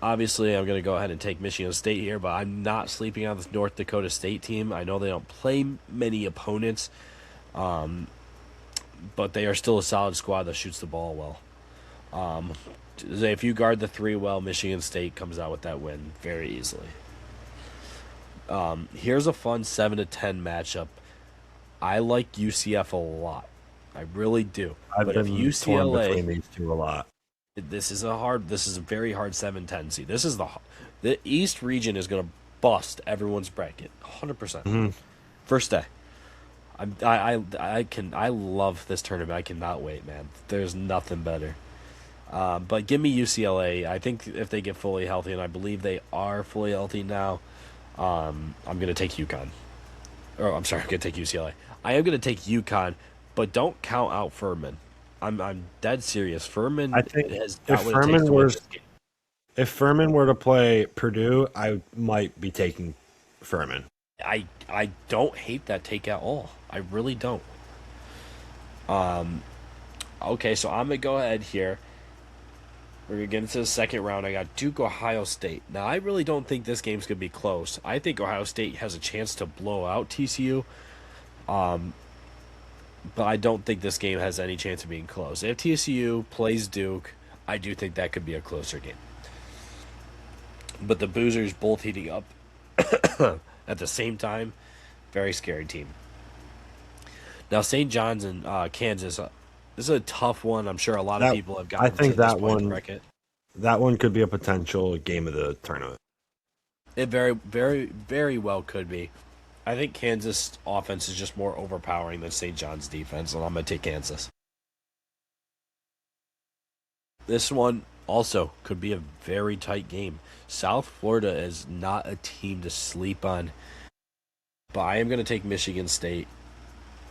Speaker 1: Obviously, I'm going to go ahead and take Michigan State here, but I'm not sleeping on this North Dakota State team. I know they don't play many opponents, um, but they are still a solid squad that shoots the ball well. Um, if you guard the three well, Michigan State comes out with that win very easily. Here's a fun 7 to 10 matchup. I like UCF a lot. I really do.
Speaker 2: I've
Speaker 1: But if
Speaker 2: been torn
Speaker 1: UCLA,
Speaker 2: between these two a lot.
Speaker 1: this is a very hard 7-10 seed. The East region is going to bust everyone's bracket 100%.
Speaker 2: Hmm.
Speaker 1: First day. I love this tournament. I cannot wait, man. There's nothing better. But give me UCLA. I think if they get fully healthy, and I believe they are fully healthy now, I'm gonna take UConn. Or I'm sorry, I'm gonna take UCLA. I am gonna take UConn, but don't count out Furman. I'm dead serious.
Speaker 2: I
Speaker 1: Furman
Speaker 2: think
Speaker 1: has
Speaker 2: if
Speaker 1: got what it takes to win this game.
Speaker 2: Furman were to play Purdue, I might be taking Furman.
Speaker 1: I don't hate that take at all. I really don't. Okay, so I'm gonna go ahead here. We're gonna get into the second round. I got Duke, Ohio State. Now I really don't think this game's gonna be close. I think Ohio State has a chance to blow out TCU, but I don't think this game has any chance of being close. If TCU plays Duke, I do think that could be a closer game. But the Boozers both heating up at the same time, very scary team. Now St. John's and Kansas. This is a tough one. I'm sure a lot of
Speaker 2: That
Speaker 1: people have
Speaker 2: I
Speaker 1: gotten to
Speaker 2: think
Speaker 1: this
Speaker 2: that
Speaker 1: point in the
Speaker 2: one
Speaker 1: bracket.
Speaker 2: that one could be a potential game of the tournament.
Speaker 1: It very, very, very well could be. I think Kansas offense is just more overpowering than St. John's defense, and I'm going to take Kansas. This one also could be a very tight game. South Florida is not a team to sleep on, but I am going to take Michigan State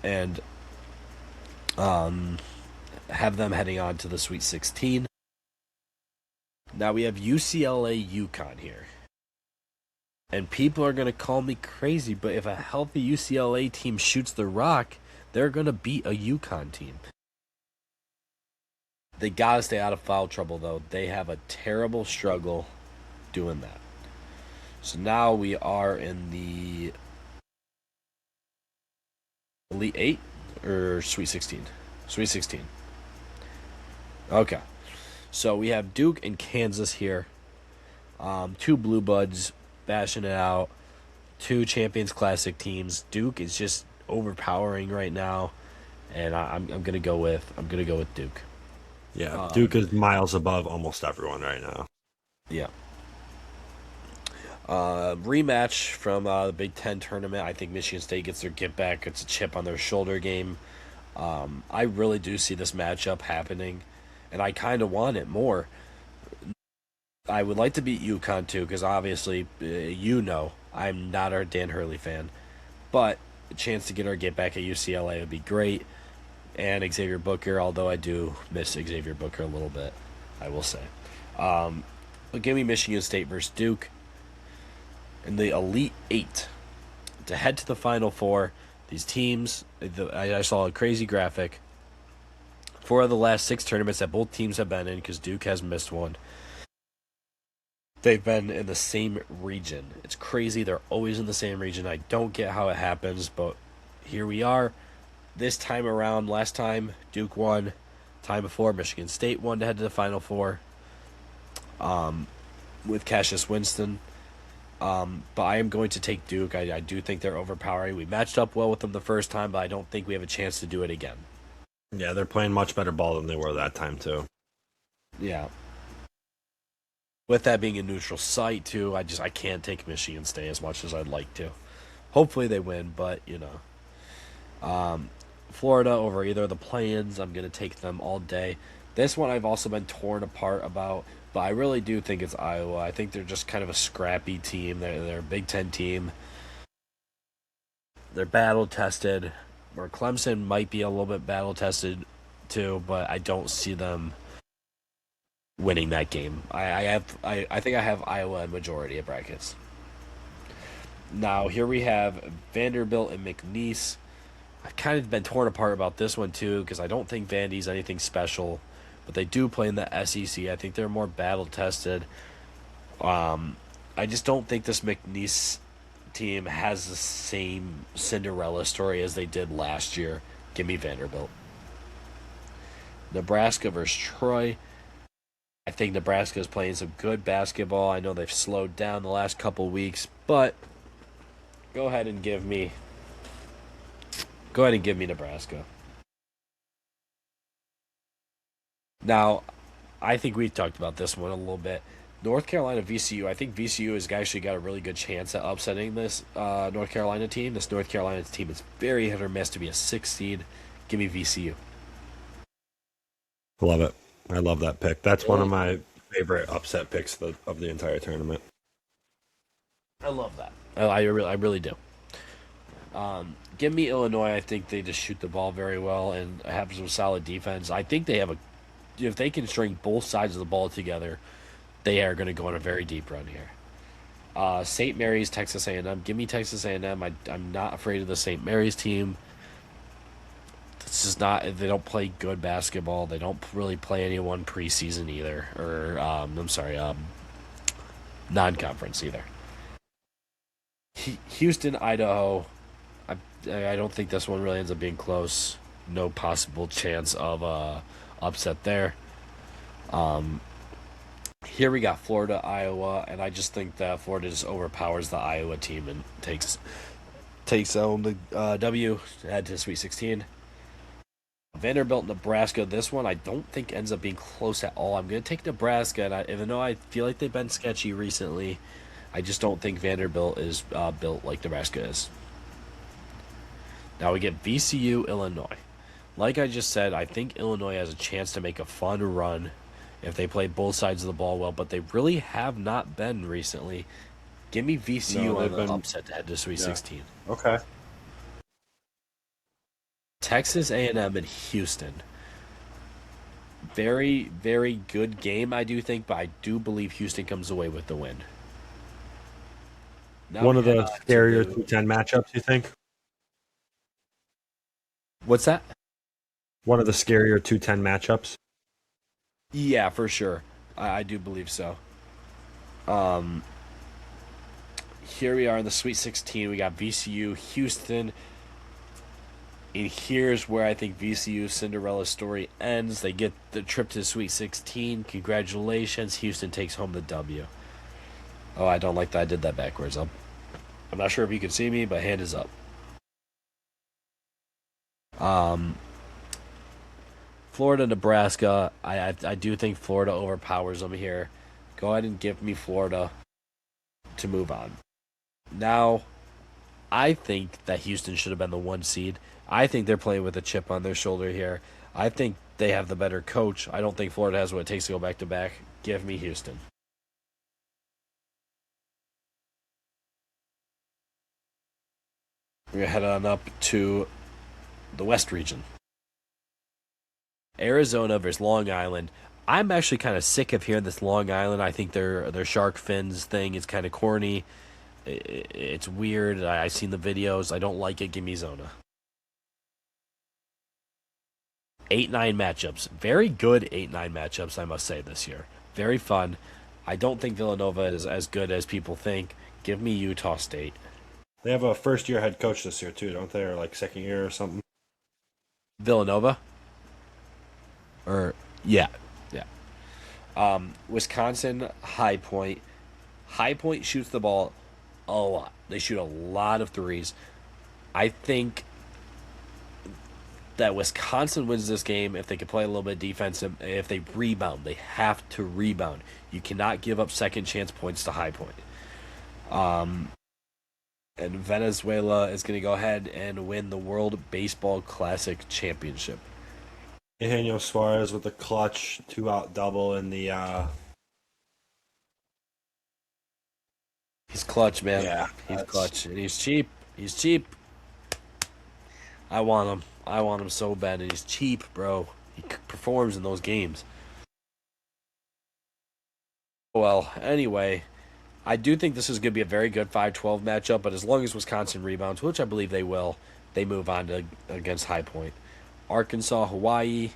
Speaker 1: and have them heading on to the Sweet 16. Now we have UCLA UConn here. And people are going to call me crazy, but if a healthy UCLA team shoots the rock, they're going to beat a UConn team. They got to stay out of foul trouble, though. They have a terrible struggle doing that. So now we are in the Elite 8 or Sweet 16? Sweet 16. Okay. So we have Duke and Kansas here. Two Blue Buds bashing it out. Two Champions Classic teams. Duke is just overpowering right now, and I'm gonna go with Duke.
Speaker 2: Yeah, Duke is miles above almost everyone right now.
Speaker 1: Yeah. Rematch from the Big Ten tournament. I think Michigan State gets their get back. It's a chip on their shoulder game. I really do see this matchup happening, and I kind of want it more. I would like to beat UConn too, because obviously, I'm not a Dan Hurley fan, but a chance to get our get back at UCLA would be great. And Xavier Booker, although I do miss Xavier Booker a little bit, I will say. But give me Michigan State versus Duke in the Elite Eight to head to the Final Four. These teams, I saw a crazy graphic. 4 of the last 6 tournaments that both teams have been in, because Duke has missed one, they've been in the same region. It's crazy. They're always in the same region. I don't get how it happens, but here we are. This time around, last time, Duke won. Time before, Michigan State won to head to the Final Four with Cassius Winston. But I am going to take Duke. I do think they're overpowering. We matched up well with them the first time, but I don't think we have a chance to do it again.
Speaker 2: Yeah, they're playing much better ball than they were that time, too.
Speaker 1: Yeah. With that being a neutral site, too, I can't take Michigan State as much as I'd like to. Hopefully they win, but, Florida over either of the play-ins, I'm going to take them all day. This one I've also been torn apart about, but I really do think it's Iowa. I think they're just kind of a scrappy team. They're a Big Ten team. They're battle-tested, where Clemson might be a little bit battle-tested too, but I don't see them winning that game. I think I have Iowa in majority of brackets. Now, here we have Vanderbilt and McNeese. I've kind of been torn apart about this one too, because I don't think Vandy's anything special, but they do play in the SEC. I think they're more battle tested. I just don't think this McNeese team has the same Cinderella story as they did last year. Give me Vanderbilt. Nebraska versus Troy. I think Nebraska is playing some good basketball. I know they've slowed down the last couple weeks, but go ahead and give me Nebraska. Now, I think we've talked about this one a little bit. North Carolina VCU. I think VCU has actually got a really good chance at upsetting this North Carolina team. This North Carolina team is very hit or miss to be a 6 seed. Give me VCU.
Speaker 2: Love it. I love that pick. That's one of
Speaker 1: Really?
Speaker 2: my favorite upset picks of the entire tournament.
Speaker 1: I love that. I really do. Give me Illinois. I think they just shoot the ball very well and have some solid defense. I think they have a. If they can string both sides of the ball together, they are going to go on a very deep run here. St. Mary's, Texas A&M. Give me Texas A&M. I'm not afraid of the St. Mary's team. This is not. They don't play good basketball. They don't really play anyone preseason either, or I'm sorry, non-conference either. Houston, Idaho. I don't think this one really ends up being close. No possible chance of upset there. Here we got Florida, Iowa, and I just think that Florida just overpowers the Iowa team and takes home the W, head to Sweet 16. Vanderbilt, Nebraska. This one I don't think ends up being close at all. I'm going to take Nebraska, and even though I feel like they've been sketchy recently, I just don't think Vanderbilt is built like Nebraska is. Now we get VCU, Illinois. Like I just said, I think Illinois has a chance to make a fun run if they play both sides of the ball well, but they really have not been recently. Give me VCU
Speaker 2: No,
Speaker 1: on
Speaker 2: they've
Speaker 1: the
Speaker 2: been
Speaker 1: upset to head to Sweet
Speaker 2: yeah.
Speaker 1: 16.
Speaker 2: Okay.
Speaker 1: Texas A&M and Houston. Very, very good game, I do think, but I do believe Houston comes away with the win. Now
Speaker 2: One
Speaker 1: we
Speaker 2: of the
Speaker 1: head on to
Speaker 2: scarier
Speaker 1: the-
Speaker 2: 210 matchups, you think?
Speaker 1: What's that?
Speaker 2: One of the scarier 210 matchups?
Speaker 1: Yeah, for sure. I do believe so. Um, Here we are in the Sweet 16. We got VCU, Houston. And here's where I think VCU's Cinderella story ends. They get the trip to the Sweet 16. Congratulations. Houston takes home the W. Oh, I don't like that I did that backwards. I'm not sure if you can see me, but hand is up. Florida, Nebraska. I do think Florida overpowers them here. Go ahead and give me Florida to move on. Now, I think that Houston should have been the 1 seed. I think they're playing with a chip on their shoulder here. I think they have the better coach. I don't think Florida has what it takes to go back to back. Give me Houston. We're going to head on up to the West region. Arizona versus Long Island. I'm actually kind of sick of hearing this Long Island. I think their shark fins thing is kind of corny. It's weird. I've seen the videos. I don't like it. Give me Zona. 8-9 matchups. Very good 8-9 matchups, I must say, this year. Very fun. I don't think Villanova is as good as people think. Give me Utah State.
Speaker 2: They have a first-year head coach this year, too, don't they? Or like second year or something?
Speaker 1: Villanova? Yeah. Wisconsin, High Point. High Point shoots the ball a lot. They shoot a lot of threes. I think that Wisconsin wins this game if they can play a little bit of defense. If they rebound, they have to rebound. You cannot give up second chance points to High Point. And Venezuela is going to go ahead and win the World Baseball Classic Championship.
Speaker 2: Eugenio Suarez with the clutch 2-out double in the
Speaker 1: He's clutch, man.
Speaker 2: Yeah,
Speaker 1: He's
Speaker 2: that's-
Speaker 1: clutch. And he's cheap. He's cheap. I want him. I want him so bad. And he's cheap, bro. He performs in those games. Well, anyway, I do think this is going to be a very good 5-12 matchup, but as long as Wisconsin rebounds, which I believe they will, they move on to against High Point. Arkansas, Hawaii.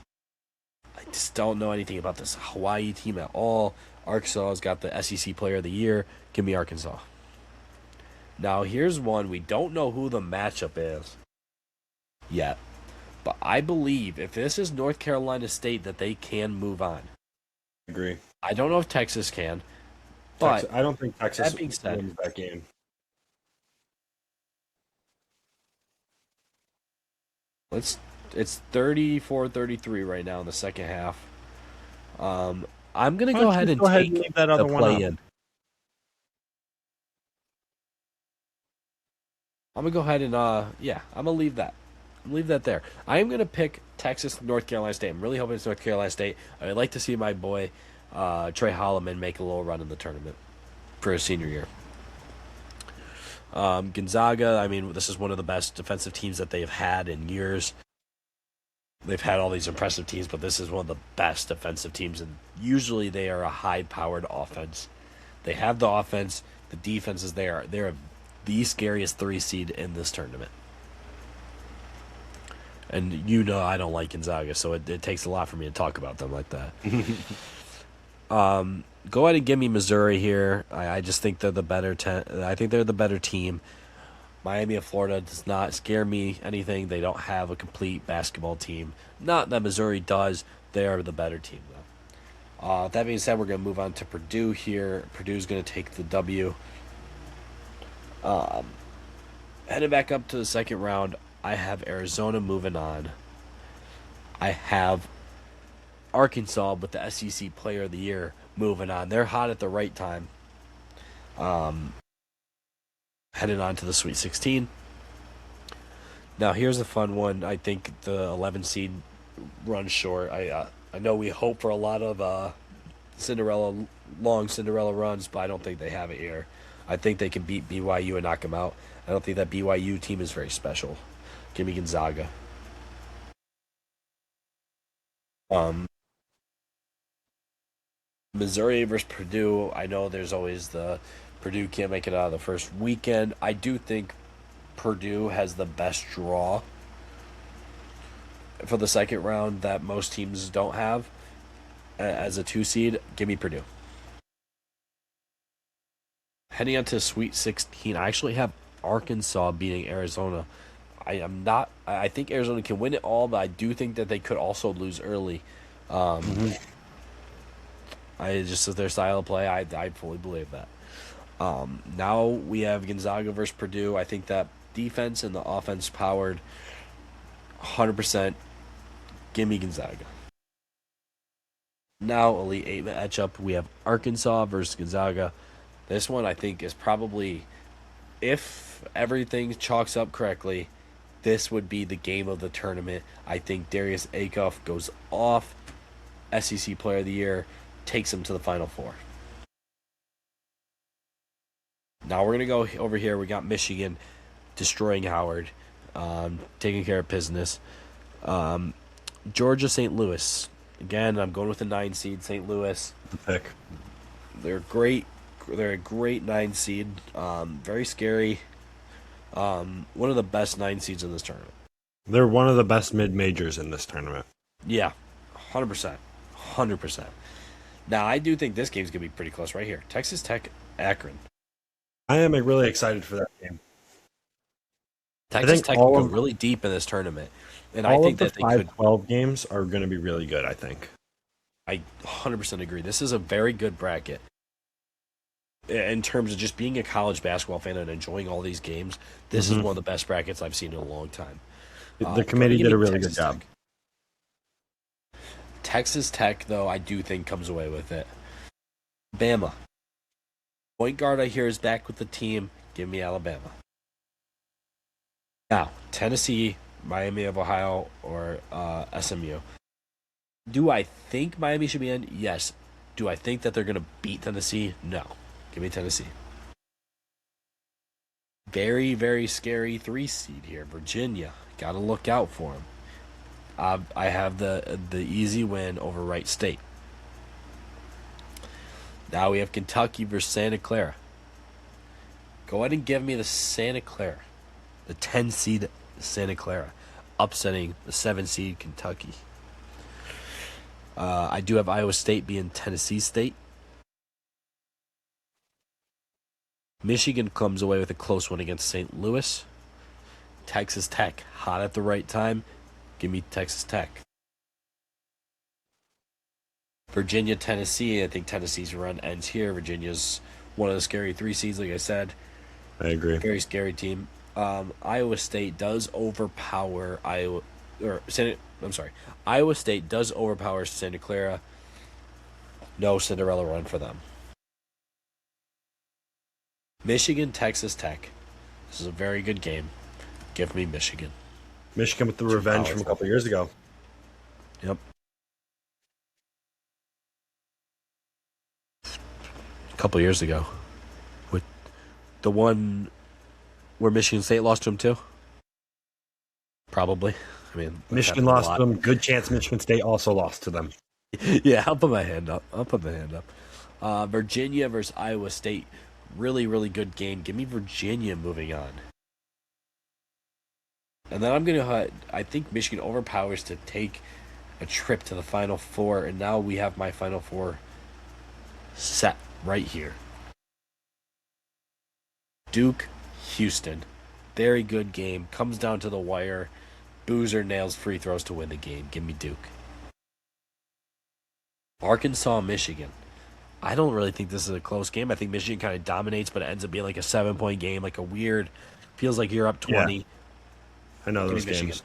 Speaker 1: I just don't know anything about this Hawaii team at all. Arkansas has got the SEC Player of the Year. Give me Arkansas. Now, here's one. We don't know who the matchup is yet. But I believe if this is North Carolina State that they can move on.
Speaker 2: I agree.
Speaker 1: I don't know if Texas can. But
Speaker 2: I don't think Texas
Speaker 1: that being said-
Speaker 2: wins that game.
Speaker 1: it's 34-33 right now in the second half. I'm gonna
Speaker 2: Why
Speaker 1: go
Speaker 2: don't you
Speaker 1: ahead
Speaker 2: just
Speaker 1: and
Speaker 2: go ahead and
Speaker 1: take
Speaker 2: leave that
Speaker 1: the
Speaker 2: other one
Speaker 1: play
Speaker 2: up?
Speaker 1: in. I'm gonna go ahead and yeah, I'm gonna leave that. Leave that there. I am gonna pick Texas, North Carolina State. I'm really hoping it's North Carolina State. I'd like to see my boy Trey Holloman make a little run in the tournament for his senior year. Gonzaga, I mean, this is one of the best defensive teams that they've had in years. They've had all these impressive teams, but this is one of the best defensive teams, and usually they are a high-powered offense. They have the offense, the defense is there. They're the scariest 3 seed in this tournament. And you know I don't like Gonzaga, so it takes a lot for me to talk about them like that. Go ahead and give me Missouri here. I just think they're the better. I think they're the better team. Miami of Florida does not scare me anything. They don't have a complete basketball team. Not that Missouri does. They are the better team, though. That being said, we're going to move on to Purdue here. Purdue's going to take the W. Heading back up to the second round, I have Arizona moving on. I have Arkansas with the SEC Player of the Year moving on. They're hot at the right time. Heading on to the Sweet 16. Now here's a fun one. I think the 11 seed runs short. I know we hope for a lot of long Cinderella runs, but I don't think they have it here. I think they can beat BYU and knock them out. I don't think that BYU team is very special. Give me Gonzaga. Missouri versus Purdue. I know there's always the Purdue can't make it out of the first weekend. I do think Purdue has the best draw for the second round that most teams don't have as a 2 seed. Give me Purdue. Heading on to Sweet 16, I actually have Arkansas beating Arizona. I am not. I think Arizona can win it all, but I do think that they could also lose early.
Speaker 2: Mm-hmm.
Speaker 1: I just as their style of play, I fully believe that. Now we have Gonzaga versus Purdue. I think that defense and the offense powered 100%. Give me Gonzaga. Now, Elite 8 matchup, we have Arkansas versus Gonzaga. This one I think is probably, if everything chalks up correctly, this would be the game of the tournament. I think Darius Akoff goes off, SEC Player of the Year, takes him to the Final Four. Now we're going to go over here. We got Michigan destroying Howard, taking care of business. Georgia, St. Louis. Again, I'm going with the 9 seed, St. Louis.
Speaker 2: The pick.
Speaker 1: They're great. They're a great 9 seed. Very scary. One of the best 9 seeds in this tournament.
Speaker 2: They're one of the best mid majors in this tournament.
Speaker 1: Yeah, 100%. 100%. Now, I do think this game's going to be pretty close right here. Texas Tech, Akron.
Speaker 2: I am really excited for that game.
Speaker 1: Texas Tech can go really deep in this tournament. And I think that they could.
Speaker 2: 5-12 games are going to be really good, I think.
Speaker 1: I 100% agree. This is a very good bracket. In terms of just being a college basketball fan and enjoying all these games, this is one of the best brackets I've seen in a long time.
Speaker 2: The committee did a really good job.
Speaker 1: Texas Tech, though, I do think comes away with it. Alabama. Point guard, I hear, is back with the team. Give me Alabama. Now, Tennessee, Miami of Ohio, or SMU. Do I think Miami should be in? Yes. Do I think that they're going to beat Tennessee? No. Give me Tennessee. Very, very scary 3 seed here. Virginia. Got to look out for them. I have the easy win over Wright State. Now we have Kentucky versus Santa Clara. Go ahead and give me the Santa Clara. The 10 seed Santa Clara. Upsetting the 7 seed Kentucky. I do have Iowa State being Tennessee State. Michigan comes away with a close one against St. Louis. Texas Tech, hot at the right time. Give me Texas Tech. Virginia, Tennessee. I think Tennessee's run ends here. Virginia's one of the scary 3 seeds, like I said.
Speaker 2: I agree.
Speaker 1: Very scary team. Iowa State does overpower Iowa State does overpower Santa Clara. No Cinderella run for them. Michigan, Texas Tech. This is a very good game. Give me Michigan.
Speaker 2: Michigan with the
Speaker 1: Too
Speaker 2: revenge from a
Speaker 1: powerful.
Speaker 2: couple years ago.
Speaker 1: Yep. A couple years ago. With the one where Michigan State lost to them too? Probably. I mean, that's
Speaker 2: Michigan
Speaker 1: happened a
Speaker 2: lost
Speaker 1: lot.
Speaker 2: to them. Good chance Michigan State also lost to them.
Speaker 1: Yeah, I'll put my hand up. I'll put my hand up. Virginia versus Iowa State. Really, really good game. Give me Virginia moving on. And then I'm going to, I think Michigan overpowers to take a trip to the Final Four. And now we have my Final Four set right here. Duke, Houston. Very good game. Comes down to the wire. Boozer nails free throws to win the game. Give me Duke. Arkansas, Michigan. I don't really think this is a close game. I think Michigan kind of dominates, but it ends up being like a 7-point game, like a weird. Feels like you're up 20.
Speaker 2: Yeah. I know
Speaker 1: Give me
Speaker 2: those
Speaker 1: Michigan.
Speaker 2: games.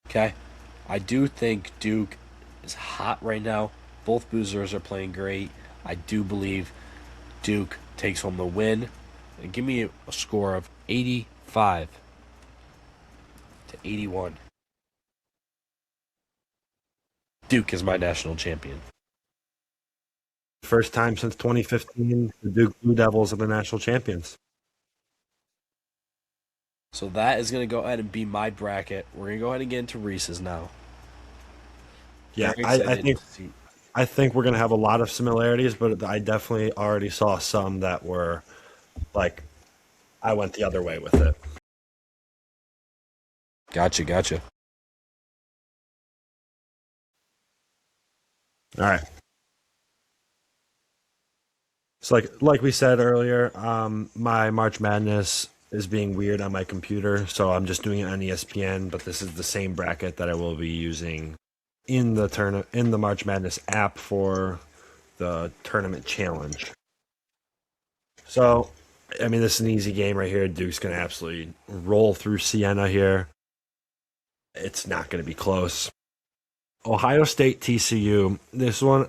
Speaker 1: Okay. I do think Duke is hot right now. Both boozers are playing great. I do believe Duke takes home the win. And give me a score of 85 to 81. Duke is my national champion.
Speaker 2: First time since 2015, the Duke Blue Devils are the national champions.
Speaker 1: So that is going to go ahead and be my bracket. We're going to go ahead and get into Reese's now.
Speaker 2: Yeah,
Speaker 1: Very
Speaker 2: I
Speaker 1: excited
Speaker 2: think
Speaker 1: to see-
Speaker 2: I think we're gonna have a lot of similarities, but I definitely already saw some that were like I went the other way with it.
Speaker 1: Gotcha.
Speaker 2: All right. So like we said earlier, my March Madness is being weird on my computer, so I'm just doing it on ESPN. But this is the same bracket that I will be using in the March Madness app for the tournament challenge. So, I mean, this is an easy game right here. Duke's gonna absolutely roll through Siena here. It's not gonna be close. Ohio State TCU. This one,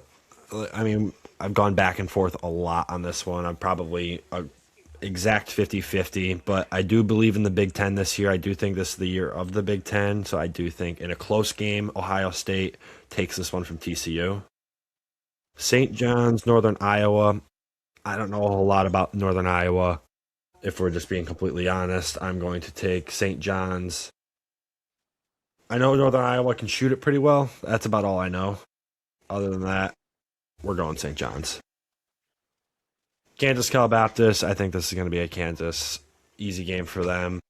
Speaker 2: I mean, I've gone back and forth a lot on this one. I'm probably a exact 50-50, but I do believe in the Big Ten this year. I do think this is the year of the Big Ten, so I do think in a close game, Ohio State takes this one from TCU. St. John's, Northern Iowa. I don't know a whole lot about Northern Iowa. If we're just being completely honest, I'm going to take St. John's. I know Northern Iowa can shoot it pretty well. That's about all I know. Other than that, we're going St. John's. Kansas Cal Baptist, I think this is going to be a Kansas easy game for them.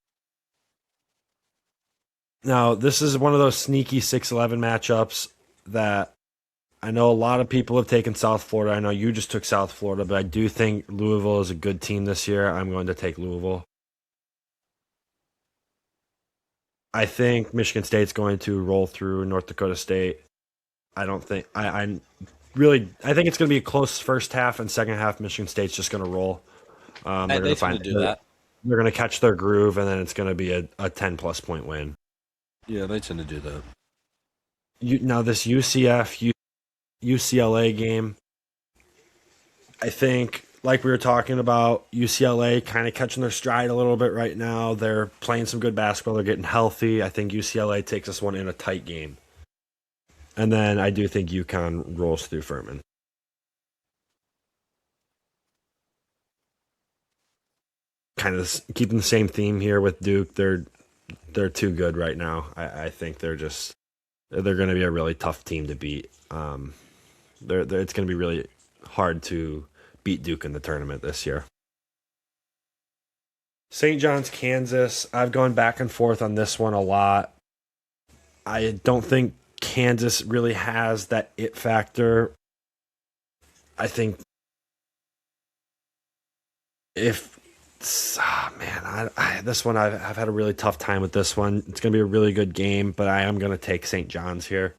Speaker 2: Now, this is one of those sneaky 6-11 matchups that I know a lot of people have taken South Florida. I know you just took South Florida, but I do think Louisville is a good team this year. I'm going to take Louisville. I think Michigan State's going to roll through North Dakota State. I don't think I think it's going to be a close first half, and second half Michigan State's just going to roll. They're going to
Speaker 1: tend to do that.
Speaker 2: They're going to catch their groove, and then it's going to be a 10-plus point win.
Speaker 1: Yeah, they tend to do that.
Speaker 2: Now this UCLA game, I think, like we were talking about, UCLA kind of catching their stride a little bit right now. They're playing some good basketball. They're getting healthy. I think UCLA takes this one in a tight game. And then I do think UConn rolls through Furman. Kind of keeping the same theme here with Duke. They're too good right now. I think they're going to be a really tough team to beat. It's going to be really hard to beat Duke in the tournament this year. St. John's, Kansas. I've gone back and forth on this one a lot. I don't think Kansas really has that it factor. I think if this one I've had a really tough time with this one. It's going to be a really good game, but I am going to take St. John's here.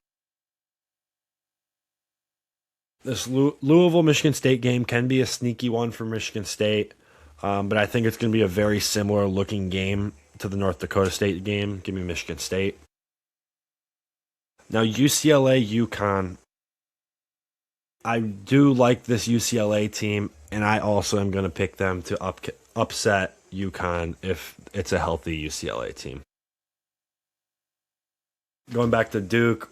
Speaker 2: This Louisville Michigan State game can be a sneaky one for Michigan State, but I think it's going to be a very similar looking game to the North Dakota State game. Give me Michigan State. Now UCLA UConn. I do like this UCLA team, and I also am going to pick them to upset UConn if it's a healthy UCLA team. Going back to Duke,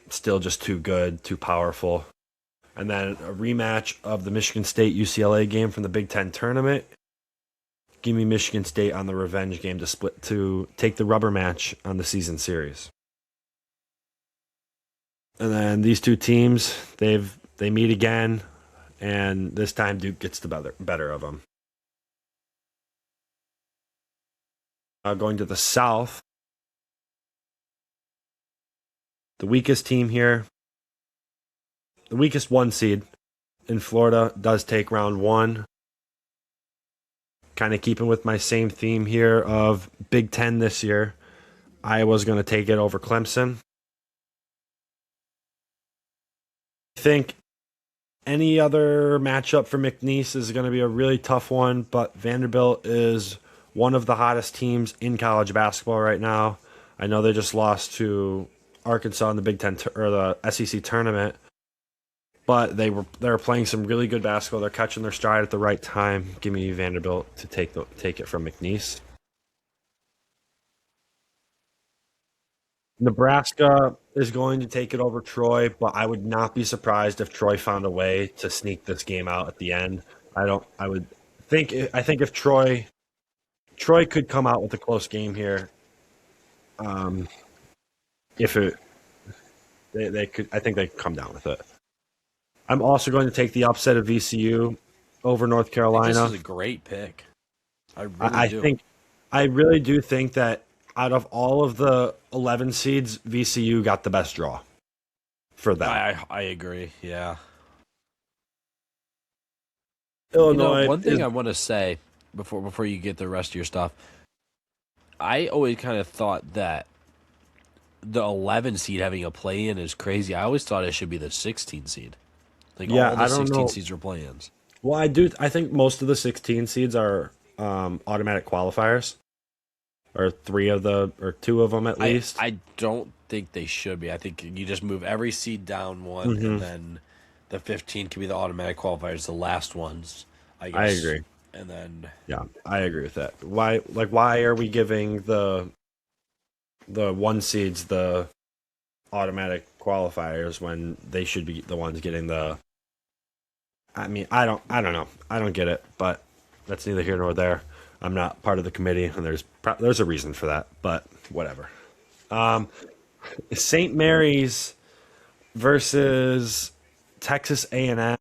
Speaker 2: still just too good, too powerful. And then a rematch of the Michigan State UCLA game from the Big Ten tournament. Give me Michigan State on the revenge game to take the rubber match on the season series. And then these two teams, they meet again, and this time Duke gets the better of them. Going to the South, the weakest team here, the weakest one seed in Florida does take round one. Kind of keeping with my same theme here of Big Ten this year. Iowa's going to take it over Clemson. I think any other matchup for McNeese is going to be a really tough one, but Vanderbilt is one of the hottest teams in college basketball right now. I know they just lost to Arkansas in the Big Ten or the SEC tournament, but they're playing some really good basketball. They're catching their stride at the right time. Give me Vanderbilt to take it from McNeese. Nebraska is going to take it over Troy, but I would not be surprised if Troy found a way to sneak this game out at the end. I think if Troy could come out with a close game here. If they could, I think they could come down with it. I'm also going to take the upset of VCU over North Carolina.
Speaker 1: This is a great pick.
Speaker 2: I really do think that out of all of the 11 seeds, VCU got the best draw for that.
Speaker 1: I agree. Yeah.
Speaker 2: Illinois.
Speaker 1: One thing I want to say before you get the rest of your stuff, I always kind of thought that the 11 seed having a play in is crazy. I always thought it should be the 16 seed. All the 16 seeds are play-ins.
Speaker 2: Well, I think most of the 16 seeds are automatic qualifiers, or two of them at least.
Speaker 1: I don't think they should be. I think you just move every seed down one, and then the 15 can be the automatic qualifiers, the last ones. I guess.
Speaker 2: I agree.
Speaker 1: And then
Speaker 2: I agree with that. Why are we giving the one seeds the automatic qualifiers when they should be the ones getting the? I mean, I don't know. I don't get it, but that's neither here nor there. I'm not part of the committee, and there's a reason for that, but whatever. St. Mary's versus Texas A&M.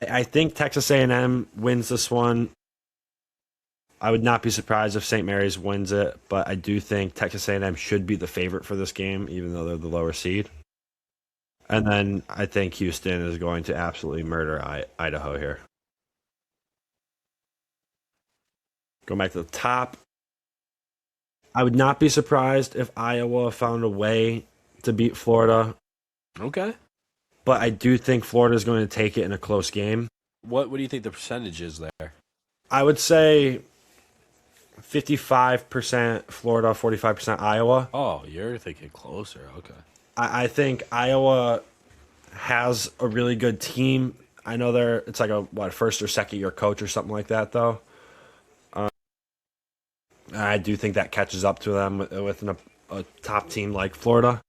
Speaker 2: I think Texas A&M wins this one. I would not be surprised if St. Mary's wins it, but I do think Texas A&M should be the favorite for this game, even though they're the lower seed. And then I think Houston is going to absolutely murder Idaho here. Going back to the top, I would not be surprised if Iowa found a way to beat Florida.
Speaker 1: Okay.
Speaker 2: But I do think Florida is going to take it in a close game.
Speaker 1: What do you think the percentage is there?
Speaker 2: I would say 55% Florida, 45% Iowa.
Speaker 1: Oh, you're thinking closer. Okay.
Speaker 2: I think Iowa has a really good team. I know it's like a first or second year coach or something like that, though. I do think that catches up to them with a top team like Florida.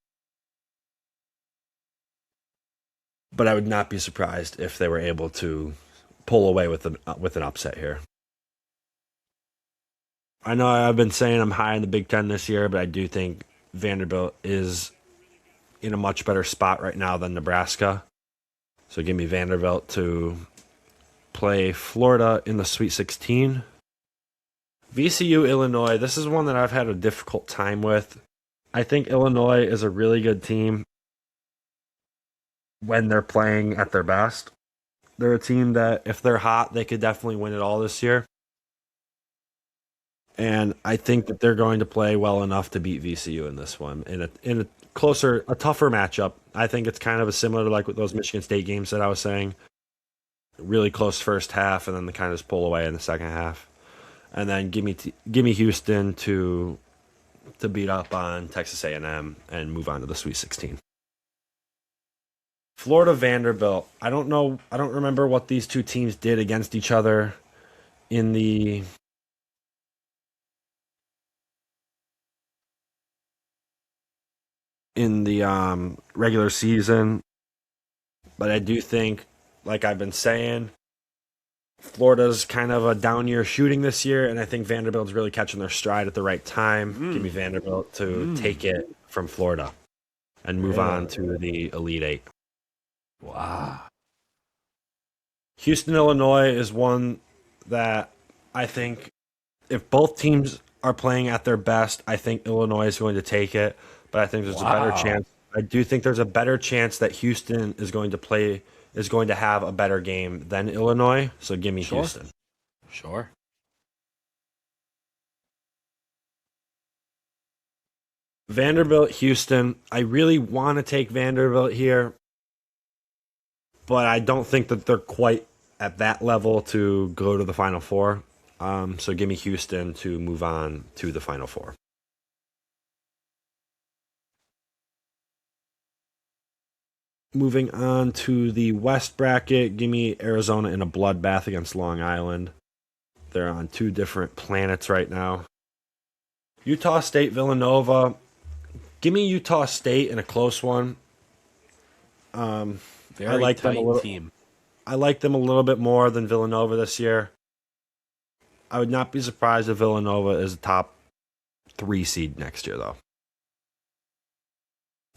Speaker 2: But I would not be surprised if they were able to pull away with an upset here. I know I've been saying I'm high in the Big Ten this year, but I do think Vanderbilt is in a much better spot right now than Nebraska. So give me Vanderbilt to play Florida in the Sweet 16. VCU, Illinois, this is one that I've had a difficult time with. I think Illinois is a really good team when they're playing at their best. They're a team that, if they're hot, they could definitely win it all this year. And I think that they're going to play well enough to beat VCU in this one. In a tougher matchup. I think it's kind of similar to like with those Michigan State games that I was saying. Really close first half, and then they kind of just pull away in the second half. And then give me Houston to beat up on Texas A&M and move on to the Sweet 16. Florida Vanderbilt. I don't know. I don't remember what these two teams did against each other in the regular season, but I do think, like I've been saying, Florida's kind of a down year shooting this year, and I think Vanderbilt's really catching their stride at the right time. Give me Vanderbilt to take it from Florida and move on to the Elite Eight.
Speaker 1: Wow.
Speaker 2: Houston, Illinois is one that I think if both teams are playing at their best, I think Illinois is going to take it. But I think there's a better chance. I do think there's a better chance that Houston is going to have a better game than Illinois. So give me Houston.
Speaker 1: Sure.
Speaker 2: Vanderbilt, Houston. I really want to take Vanderbilt here, but I don't think that they're quite at that level to go to the Final Four. So give me Houston to move on to the Final Four. Moving on to the West bracket, give me Arizona in a bloodbath against Long Island. They're on two different planets right now. Utah State, Villanova. Give me Utah State in a close one.
Speaker 1: Very
Speaker 2: I like them a
Speaker 1: tight
Speaker 2: little.
Speaker 1: team.
Speaker 2: I like them a little bit more than Villanova this year. I would not be surprised if Villanova is a top 3 seed next year, though.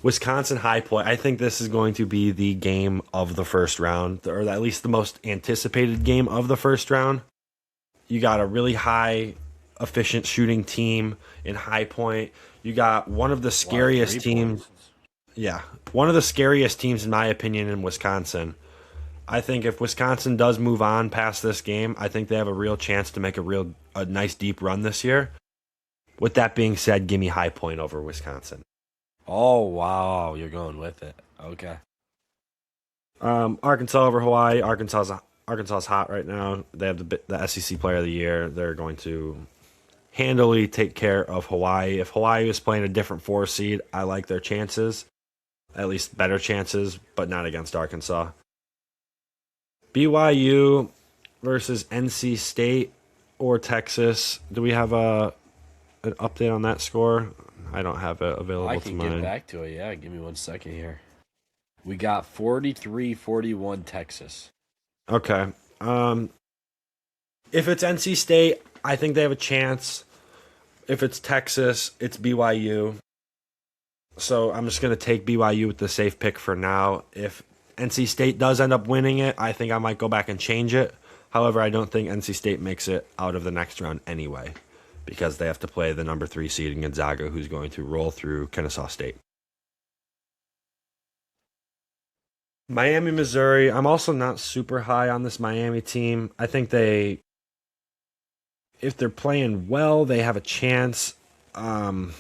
Speaker 2: Wisconsin High Point. I think this is going to be the game of the first round, or at least the most anticipated game of the first round. You got a really high, efficient shooting team in High Point. You got one of the scariest teams. Yeah, one of the scariest teams, in my opinion, in Wisconsin. I think if Wisconsin does move on past this game, I think they have a real chance to make a nice deep run this year. With that being said, give me High Point over Wisconsin.
Speaker 1: Oh, wow. You're going with it. Okay.
Speaker 2: Arkansas over Hawaii. Arkansas's hot right now. They have the SEC Player of the Year. They're going to handily take care of Hawaii. If Hawaii is playing a different 4 seed, I like their chances. At least better chances, but not against Arkansas. BYU versus NC State or Texas. Do we have an update on that score? I don't have it available
Speaker 1: I
Speaker 2: to
Speaker 1: can
Speaker 2: mine.
Speaker 1: get back to it. Yeah, give me 1 second here. We got 43-41 Texas.
Speaker 2: Okay. If it's NC State, I think they have a chance. If it's Texas, it's BYU. So I'm just going to take BYU with the safe pick for now. If NC State does end up winning it, I think I might go back and change it. However, I don't think NC State makes it out of the next round anyway, because they have to play the number 3 seed in Gonzaga, who's going to roll through Kennesaw State. Miami, Missouri. I'm also not super high on this Miami team. I think if they're playing well, they have a chance. But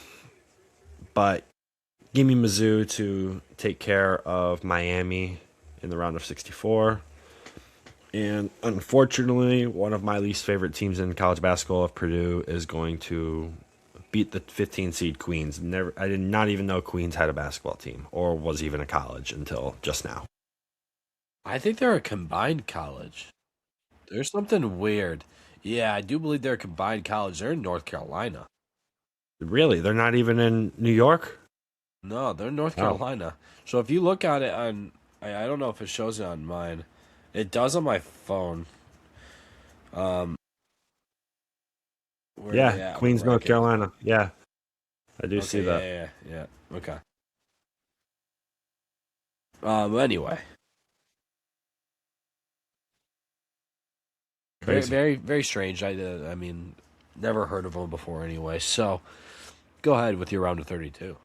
Speaker 2: give me Mizzou to take care of Miami in the round of 64. And unfortunately, one of my least favorite teams in college basketball, of Purdue, is going to beat the 15 seed Queens. I did not even know Queens had a basketball team or was even a college until just now.
Speaker 1: I think they're a combined college. There's something weird. Yeah, I do believe they're a combined college. They're in North Carolina.
Speaker 2: Really? They're not even in New York?
Speaker 1: No, they're in North Carolina. So if you look at it on, I don't know if it shows it on mine. It does on my phone. Where are they
Speaker 2: Yeah,
Speaker 1: at?
Speaker 2: Queens, North Carolina. Yeah, I do see that.
Speaker 1: Yeah. Okay. Anyway. Very,
Speaker 2: Crazy.
Speaker 1: very, very strange. I mean, never heard of them before anyway. So, go ahead with your round of 32.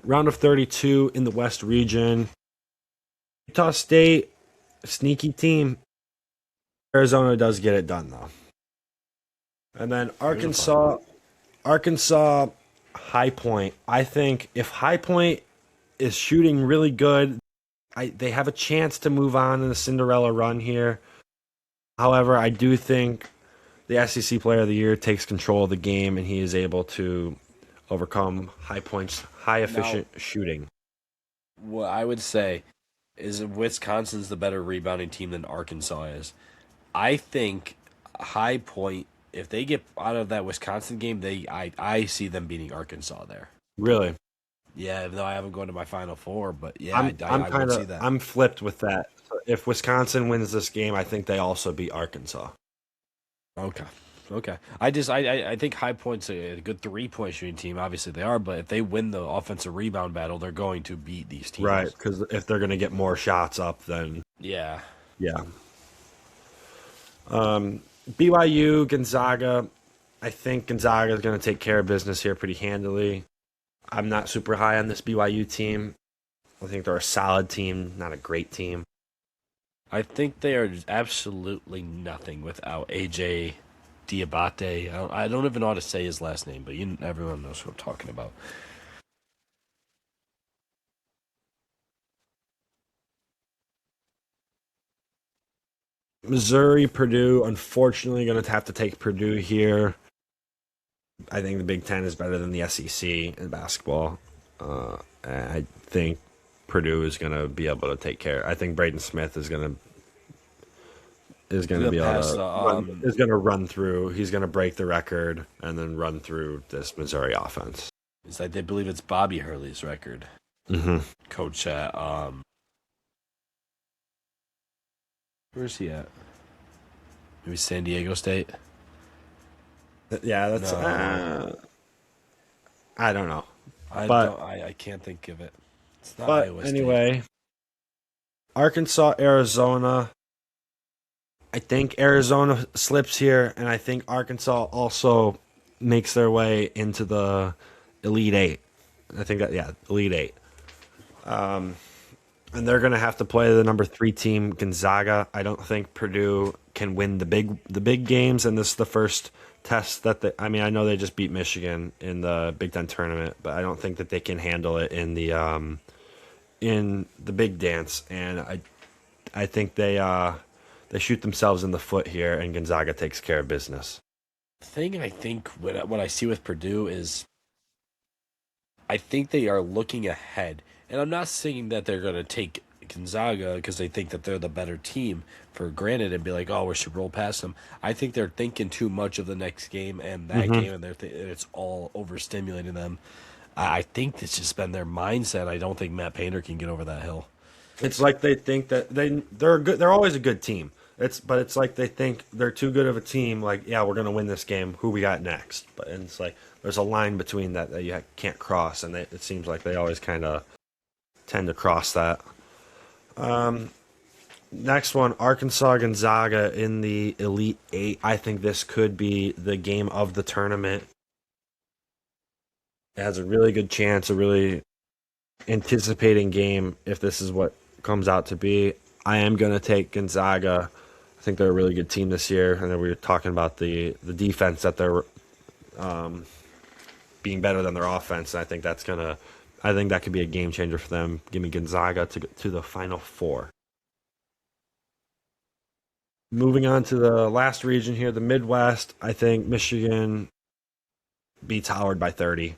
Speaker 2: Round of 32 in the West region. Utah State, sneaky team. Arizona does get it done, though. And then Arkansas, High Point. I think if High Point is shooting really good, they have a chance to move on in the Cinderella run here. However, I do think the SEC Player of the Year takes control of the game, and he is able to overcome High Point's high efficient shooting.
Speaker 1: Well, I would say is Wisconsin's the better rebounding team than Arkansas is. I think High Point, if they get out of that Wisconsin game, I see them beating Arkansas there.
Speaker 2: Really.
Speaker 1: Yeah, even though I haven't gone to my Final Four, but yeah,
Speaker 2: I'm
Speaker 1: I
Speaker 2: kind
Speaker 1: would see
Speaker 2: of
Speaker 1: that.
Speaker 2: I'm flipped with that. So if Wisconsin wins this game, I think they also beat Arkansas.
Speaker 1: Okay. Okay. I think High Point's a good 3-point shooting team. Obviously they are, but if they win the offensive rebound battle, they're going to beat these
Speaker 2: Right,
Speaker 1: teams.
Speaker 2: because if they're going to get more shots up, then
Speaker 1: Yeah.
Speaker 2: yeah. BYU, Gonzaga. I think Gonzaga is going to take care of business here pretty handily. I'm not super high on this BYU team. I think they're a solid team, not a great team.
Speaker 1: I think they are absolutely nothing without AJ Diabate. I don't even know how to say his last name, but everyone knows who I'm talking about.
Speaker 2: Missouri, Purdue, unfortunately, going to have to take Purdue here. I think the Big Ten is better than the SEC in basketball. I think Purdue is going to be able to take care. I think Braden Smith is going to be able
Speaker 1: Pass
Speaker 2: to
Speaker 1: the
Speaker 2: is going to run through. He's going to break the record and then run through this Missouri offense.
Speaker 1: It's like they believe it's Bobby Hurley's record.
Speaker 2: Mm-hmm.
Speaker 1: Coach at where's he at? Maybe San Diego State.
Speaker 2: Yeah, that's.
Speaker 1: No.
Speaker 2: I don't know,
Speaker 1: I
Speaker 2: but
Speaker 1: don't. I can't think of it. It's not
Speaker 2: but
Speaker 1: Iowa State.
Speaker 2: anyway, Arkansas, Arizona. I think Arizona slips here, and I think Arkansas also makes their way into the Elite Eight. I think that Elite Eight. And they're going to have to play the number 3 team, Gonzaga. I don't think Purdue can win the big games, and this is the first test that I mean, I know they just beat Michigan in the Big Ten tournament, but I don't think that they can handle it in the big dance. And I think they shoot themselves in the foot here, and Gonzaga takes care of business.
Speaker 1: The thing I think what I see with Purdue is I think they are looking ahead. And I'm not saying that they're going to take Gonzaga because they think that they're the better team for granted and be like, oh, we should roll past them. I think they're thinking too much of the next game and that game, and it's all overstimulating them. I think it's just been their mindset. I don't think Matt Painter can get over that hill.
Speaker 2: It's like they think that they're good. They're always a good team. It's like they think they're too good of a team. Like, yeah, we're gonna win this game. Who we got next? But and it's like there's a line between that you can't cross, and it seems like they always kind of tend to cross that. Next one, Arkansas Gonzaga in the Elite Eight. I think this could be the game of the tournament. It has a really good chance, a really anticipating game if this is what comes out to be. I am going to take Gonzaga. I think they're a really good team this year, and then we were talking about the defense that they're being better than their offense. And I think that could be a game changer for them. Give me Gonzaga to the Final Four. Moving on to the last region here, the Midwest. I think Michigan beats Howard by 30.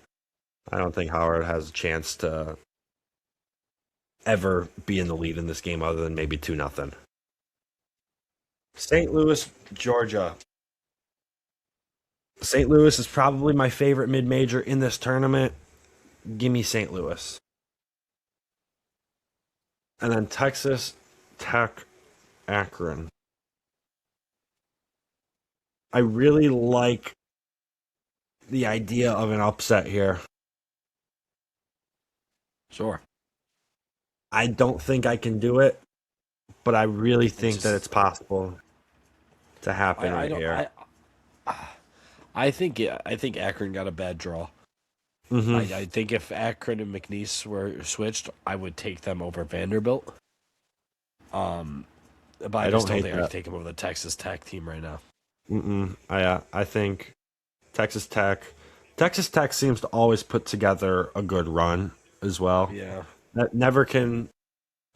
Speaker 2: I don't think Howard has a chance to ever be in the lead in this game other than maybe 2-0. St. Louis, Georgia. St. Louis is probably my favorite mid-major in this tournament. Give me St. Louis. And then Texas Tech, Akron. I really like the idea of an upset here.
Speaker 1: Sure.
Speaker 2: I don't think I can do it, but I really think that it's possible to happen here.
Speaker 1: I think Akron got a bad draw.
Speaker 2: Mm-hmm.
Speaker 1: I think if Akron and McNeese were switched, I would take them over Vanderbilt. But I just don't think I can take them over the Texas Tech team right now.
Speaker 2: I think Texas Tech seems to always put together a good run as well.
Speaker 1: Yeah.
Speaker 2: That never can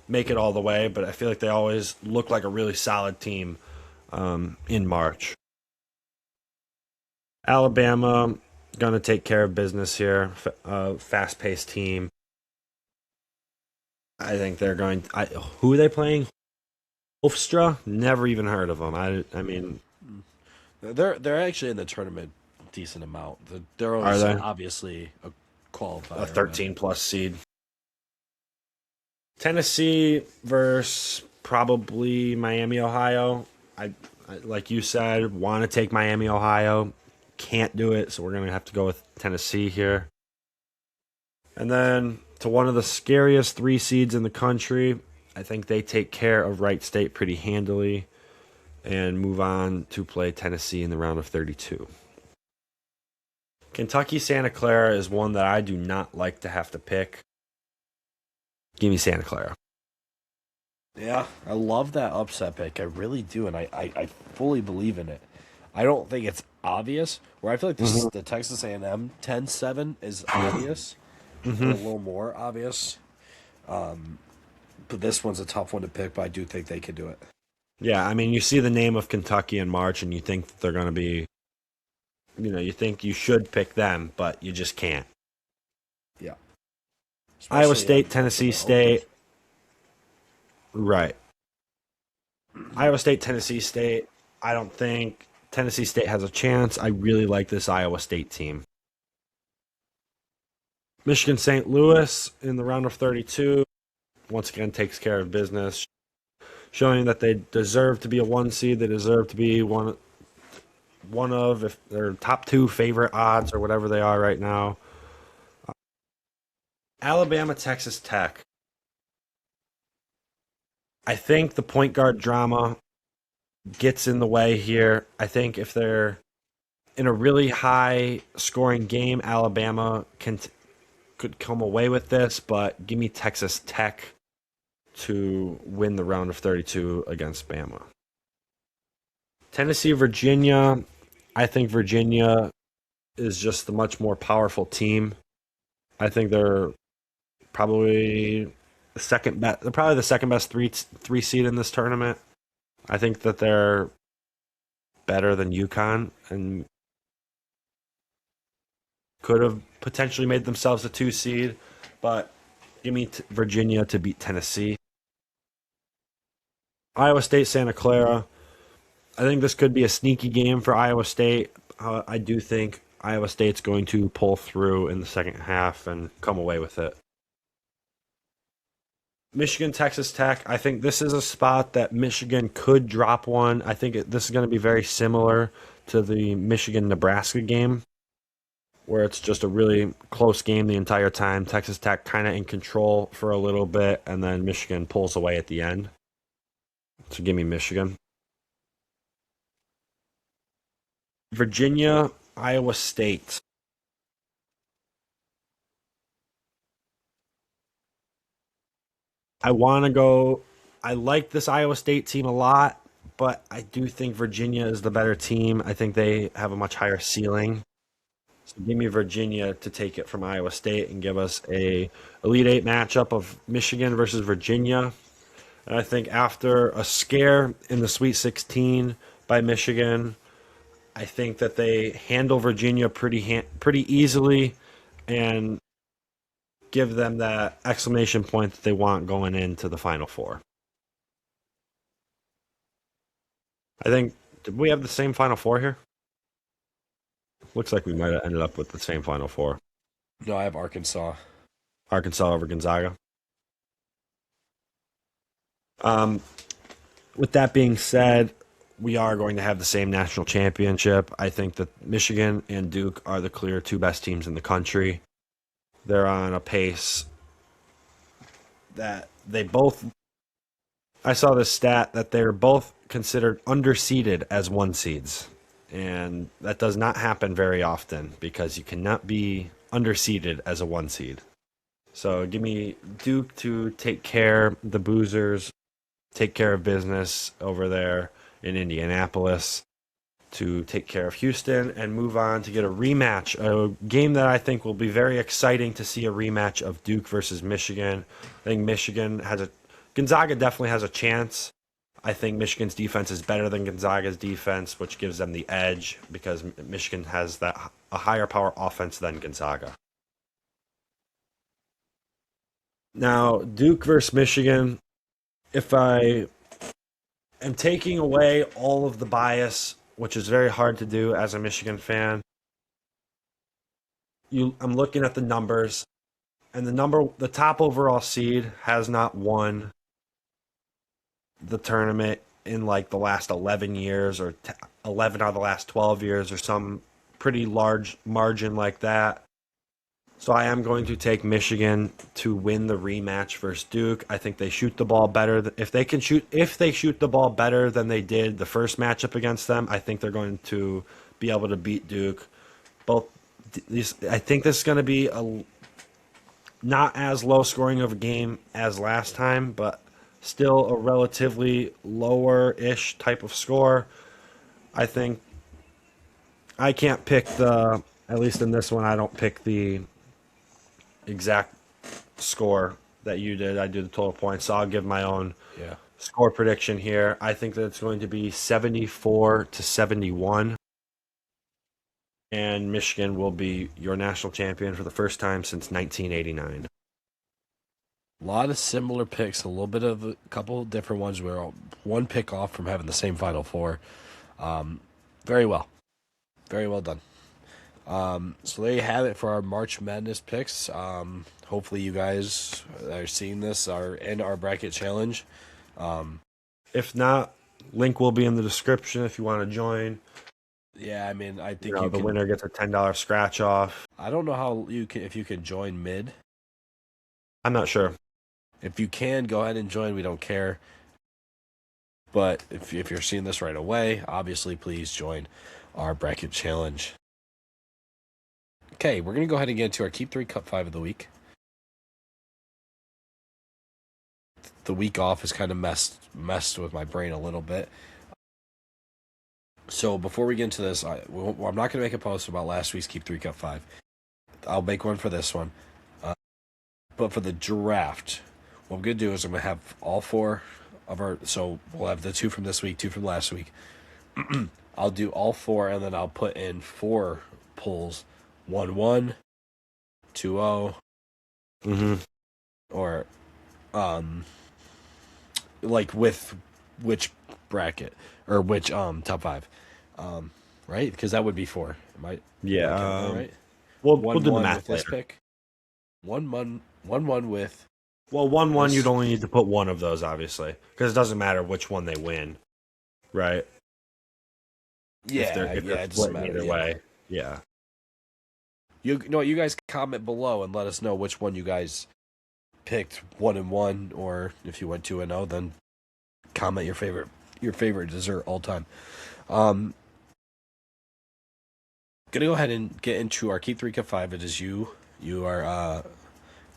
Speaker 2: make it all the way, but I feel like they always look like a really solid team in March. Alabama going to take care of business here. Fast-paced team. I think they're going. Who are they playing? Hofstra? Never even heard of them. I mean,
Speaker 1: They're actually in the tournament a decent amount. They're
Speaker 2: are
Speaker 1: always
Speaker 2: they
Speaker 1: obviously a
Speaker 2: a
Speaker 1: qualifier, but
Speaker 2: 13 plus seed? Tennessee versus probably Miami, Ohio. I like you said, want to take Miami, Ohio. Can't do it, so we're gonna have to go with Tennessee here. And then to one of the scariest three seeds in the country, I think they take care of Wright State pretty handily and move on to play Tennessee in the round of 32. Kentucky Santa Clara is one that I do not like to have to pick. Give me Santa Clara.
Speaker 1: yeah, I love that upset pick. I really do, and I fully believe in it. I don't think it's obvious. Where I feel like this is the Texas A&M 10-7 is obvious, but a little more obvious. But this one's a tough one to pick, but I do think they could do it.
Speaker 2: Yeah, I mean, you see the name of Kentucky in March, and you think that they're going to be, you think you should pick them, but you just can't.
Speaker 1: Yeah.
Speaker 2: Iowa
Speaker 1: Especially
Speaker 2: State,
Speaker 1: at
Speaker 2: Tennessee
Speaker 1: the
Speaker 2: State. Right. Iowa State, Tennessee State. I don't think Tennessee State has a chance. I really like this Iowa State team. Michigan St. Louis in the round of 32 once again takes care of business, showing that they deserve to be a one seed. They deserve to be one of, if their top two favorite odds or whatever they are right now. Alabama, Texas Tech. I think the point guard drama gets in the way here. I think if they're in a really high scoring game, Alabama could come away with this, but give me Texas Tech to win the round of 32 against Bama. Tennessee, Virginia. I think Virginia is just the much more powerful team. I think they're probably the second best. They're probably the second best three seed in this tournament. I think that they're better than UConn and could have potentially made themselves a 2 seed, but give me Virginia to beat Tennessee. Iowa State, Santa Clara. I think this could be a sneaky game for Iowa State. I do think Iowa State's going to pull through in the second half and come away with it. Michigan, Texas Tech. I think this is a spot that Michigan could drop one. I think this is going to be very similar to the Michigan-Nebraska game, where it's just a really close game the entire time. Texas Tech kind of in control for a little bit, and then Michigan pulls away at the end. So give me Michigan. Virginia, Iowa State. I want to go. I like this Iowa State team a lot, but I do think Virginia is the better team. I think they have a much higher ceiling. So give me Virginia to take it from Iowa State and give us a Elite Eight matchup of Michigan versus Virginia. And I think after a scare in the Sweet 16 by Michigan, I think that they handle Virginia pretty easily and give them that exclamation point that they want going into the Final Four. I think, did we have the same Final Four here? Looks like we might have ended up with the same Final Four.
Speaker 1: No, I have Arkansas.
Speaker 2: Arkansas over Gonzaga. With that being said, we are going to have the same national championship. I think that Michigan and Duke are the clear two best teams in the country. They're on a pace that they both. I saw this stat that they're both considered underseeded as one seeds. And that does not happen very often because you cannot be underseeded as a one seed. So give me Duke to take care, the Boozers take care of business over there in Indianapolis, to take care of Houston and move on to get a rematch, a game that I think will be very exciting to see, a rematch of Duke versus Michigan. I think Gonzaga definitely has a chance. I think Michigan's defense is better than Gonzaga's defense, which gives them the edge because Michigan has a higher power offense than Gonzaga. Now, Duke versus Michigan. If I am taking away all of the bias, which is very hard to do as a Michigan fan, I'm looking at the numbers, and the top overall seed has not won the tournament in like the last 11 years or 11 out of the last 12 years or some pretty large margin like that. So I am going to take Michigan to win the rematch versus Duke. I think they shoot the ball better. If they shoot the ball better than they did the first matchup against them, I think they're going to be able to beat Duke. Both these, I think this is going to be a not as low scoring of a game as last time, but still a relatively lower ish type of score. I think I can't pick at least in this one, I don't pick the exact score that you did. I do the total points, so I'll give my own
Speaker 1: Yeah.
Speaker 2: score prediction here. I think that it's going to be 74-71, and Michigan will be your national champion for the first time since 1989.
Speaker 1: A lot of similar picks, a little bit of a couple different ones. We're one pick off from having the same Final Four. Very well. Very well done. So there you have it for our March Madness picks. Hopefully you guys that are seeing this are in our bracket challenge.
Speaker 2: If not, link will be in the description if you want to join.
Speaker 1: Yeah, I mean, I
Speaker 2: You
Speaker 1: think
Speaker 2: know,
Speaker 1: you
Speaker 2: the
Speaker 1: can.
Speaker 2: winner gets a $10 scratch off.
Speaker 1: I don't know how you can if you can join mid.
Speaker 2: I'm not sure.
Speaker 1: If you can, go ahead and join. We don't care. But if you're seeing this right away, obviously, please join our bracket challenge. Okay, we're going to go ahead and get into our Keep 3 Cut 5 of the week. The week off has kind of messed with my brain a little bit. So before we get into this, I'm not going to make a post about last week's Keep 3 Cut 5. I'll make one for this one. But for the draft, what I'm going to do is I'm going to have all four of our... So we'll have the two from this week, two from last week. I'll do all four, and then I'll put in four polls. 1-1, 2-0,
Speaker 2: Mm-hmm.
Speaker 1: or like with which bracket or which top five, right? Because that would be four.
Speaker 2: Yeah.
Speaker 1: Am I counting that right?
Speaker 2: We'll do the
Speaker 1: 1-1
Speaker 2: math
Speaker 1: with this
Speaker 2: later.
Speaker 1: pick. 1-1 with
Speaker 2: Well, 1-1,
Speaker 1: this.
Speaker 2: you'd only need to put one of those, obviously, because it doesn't matter which one they win, right? If they're
Speaker 1: It doesn't
Speaker 2: splitting
Speaker 1: matter
Speaker 2: either way. Yeah.
Speaker 1: You know, you guys comment below and let us know which one you guys picked 1-1, or if you went 2-0, then comment your favorite dessert all time. Gonna go ahead and get into our Keep 3 Cut 5. It is you are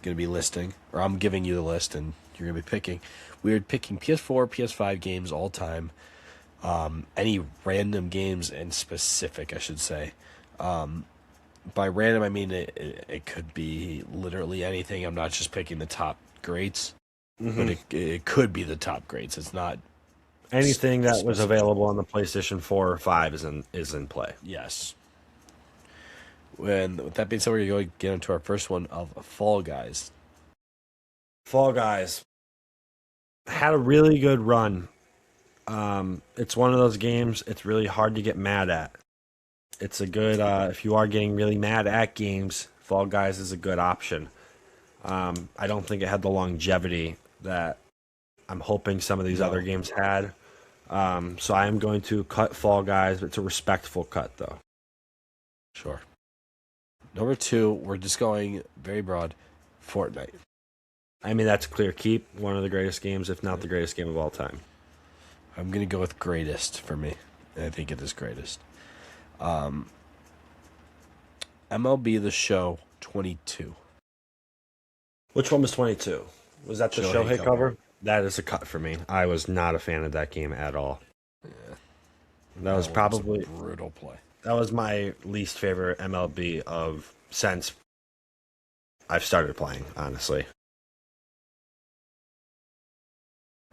Speaker 1: gonna be listing, or I'm giving you the list, and you're gonna be picking. We're picking PS4, PS5 games all time. Any random games in specific, I should say. By random, I mean it could be literally anything. I'm not just picking the top greats, but it could be the top greats. It's not
Speaker 2: Anything that was
Speaker 1: specific.
Speaker 2: available on the PlayStation 4 or 5 is in play.
Speaker 1: Yes. And with that being said, we're going to get into our first one of Fall Guys.
Speaker 2: Fall Guys had a really good run. It's one of those games it's really hard to get mad at. It's a good if you are getting really mad at games, Fall Guys is a good option. I don't think it had the longevity that I'm hoping some of these
Speaker 1: No.
Speaker 2: other games had. So I am going to cut Fall Guys, but it's a respectful cut though.
Speaker 1: Sure. Number two, we're just going very broad. Fortnite.
Speaker 2: I mean that's a clear keep. One of the greatest games, if not the greatest game of all time.
Speaker 1: I'm going to go with greatest for me. I think it is greatest. MLB The Show 22.
Speaker 2: Which one was 22? Was that the
Speaker 1: Shohei
Speaker 2: Shohei
Speaker 1: cover.
Speaker 2: cover? That is a cut for me. I was not a fan of that game at all. That was
Speaker 1: That
Speaker 2: probably
Speaker 1: a brutal play.
Speaker 2: that was my least favorite MLB of since I've started playing, honestly.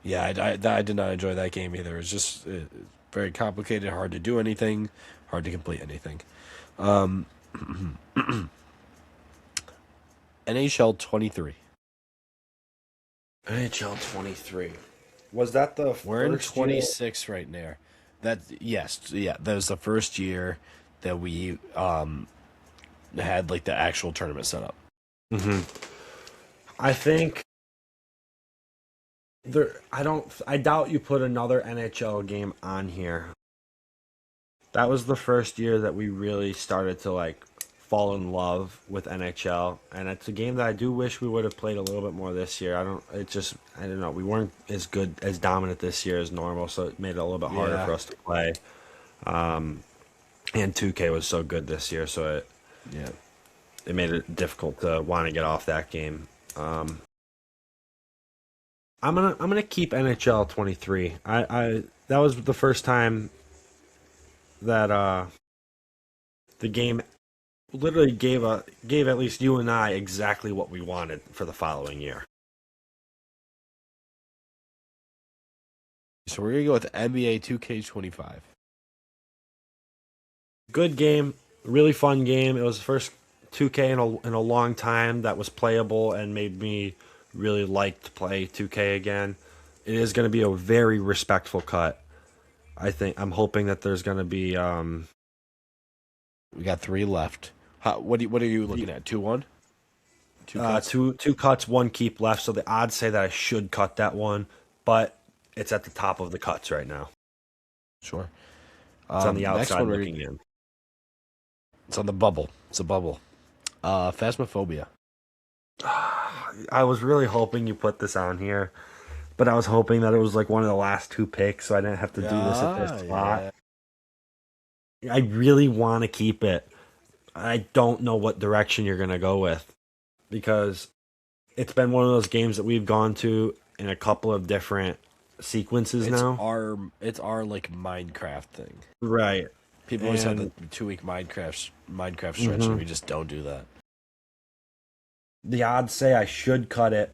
Speaker 1: Yeah, I did not enjoy that game either. It's just very complicated, hard to do anything, hard to complete anything. NHL 23.
Speaker 2: NHL 23. Was that the
Speaker 1: We're in
Speaker 2: first year?
Speaker 1: 26 right now. That yes, yeah, that was the first year that we had like the actual tournament set up.
Speaker 2: I think there. I don't. I doubt you put another NHL game on here. That was the first year that we really started to like fall in love with NHL, and it's a game that I do wish we would have played a little bit more this year. I don't. It just. I don't know. We weren't as good as dominant this year as normal, so it made it a little bit harder
Speaker 1: Yeah,
Speaker 2: for us to play. And 2K was so good this year, so
Speaker 1: yeah.
Speaker 2: it made it difficult to want to get off that game. I'm gonna keep NHL 23. I that was the first time that the game literally gave at least you and I exactly what we wanted for the following year.
Speaker 1: So we're gonna go with NBA 2K25.
Speaker 2: Good game, really fun game. It was the first 2K in a long time that was playable and made me really like to play 2K again. It is going to be a very respectful cut. I'm hoping that there's going to be
Speaker 1: We got three left. What are you looking at? 2-1? Two cuts.
Speaker 2: two cuts, one keep left. So the odds say that I should cut that one, but it's at the top of the cuts right now.
Speaker 1: Sure.
Speaker 2: It's on the
Speaker 1: Next
Speaker 2: outside
Speaker 1: one
Speaker 2: looking in.
Speaker 1: it's on the bubble. It's a bubble. Phasmophobia.
Speaker 2: I was really hoping you put this on here, but I was hoping that it was like one of the last two picks, so I didn't have to do this at this spot.
Speaker 1: Yeah.
Speaker 2: I really want to keep it. I don't know what direction you're going to go with because it's been one of those games that we've gone to in a couple of different sequences now.
Speaker 1: It's our like Minecraft thing.
Speaker 2: Right.
Speaker 1: People always have
Speaker 2: And
Speaker 1: the 2 week Minecraft stretch, and we just don't do that.
Speaker 2: the odds say I should cut it.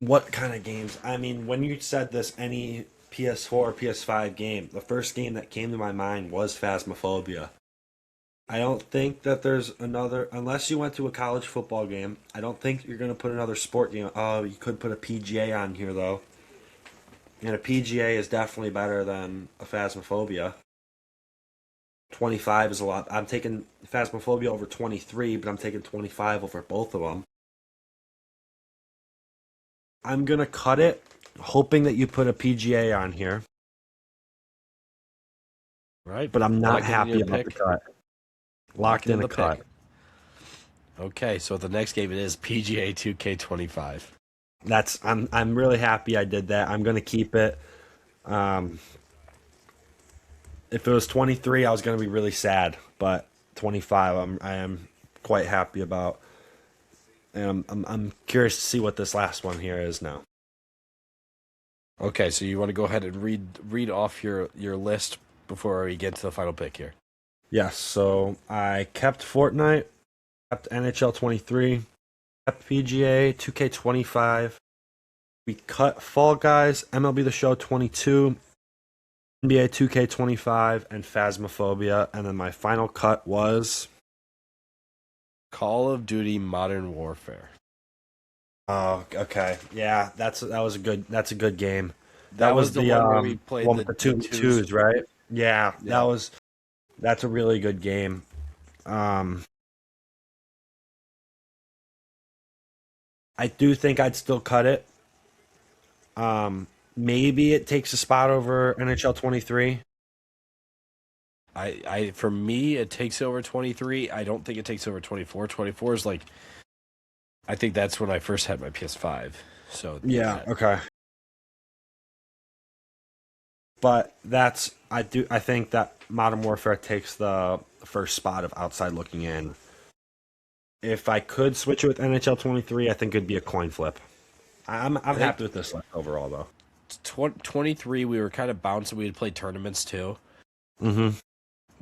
Speaker 2: What kind of games? I mean, when you said this, any PS4 or PS5 game, the first game that came to my mind was Phasmophobia. I don't think that there's another, unless you went to a college football game, I don't think you're going to put another sport game. Oh, you could put a PGA on here, though. And a PGA is definitely better than a Phasmophobia. 25 is a lot. I'm taking Phasmophobia over 23, but I'm taking 25 over both of them. I'm going to cut it, hoping that you put a PGA on here,
Speaker 1: Right.
Speaker 2: but I'm not
Speaker 1: Locked in
Speaker 2: happy
Speaker 1: your
Speaker 2: about the
Speaker 1: pick.
Speaker 2: cut. Locked in
Speaker 1: the
Speaker 2: a cut.
Speaker 1: pick. Okay, so the next game it is PGA 2K25.
Speaker 2: I'm really happy I did that. I'm gonna keep it. If it was 23, I was gonna be really sad, but 25, I am quite happy about. And I'm curious to see what this last one here is now.
Speaker 1: Okay, so you want to go ahead and read off your list before we get to the final pick here.
Speaker 2: Yes, so I kept Fortnite, kept NHL 23, kept PGA 2K25. We cut Fall Guys, MLB The Show 22, NBA 2K25, and Phasmophobia. And then my final cut was.
Speaker 1: Call of Duty Modern Warfare.
Speaker 2: Oh, okay. Yeah, that's a good game.
Speaker 1: That was the one where we played
Speaker 2: one
Speaker 1: the
Speaker 2: with the two
Speaker 1: twos.
Speaker 2: twos, right? Yeah,
Speaker 1: Yeah.
Speaker 2: that's a really good game. I do think I'd still cut it. Maybe it takes a spot over NHL 23.
Speaker 1: For me it takes over 23. I don't think it takes over 24. 24 is like I think that's when I first had my PS5. So
Speaker 2: Yeah, okay. But I think that Modern Warfare takes the first spot of outside looking in. If I could switch it with NHL 23, I think it'd be a coin flip. I'm
Speaker 1: I think
Speaker 2: happy with this list overall though.
Speaker 1: 23 we were kind of bouncing. We would play tournaments too.
Speaker 2: Mm-hmm.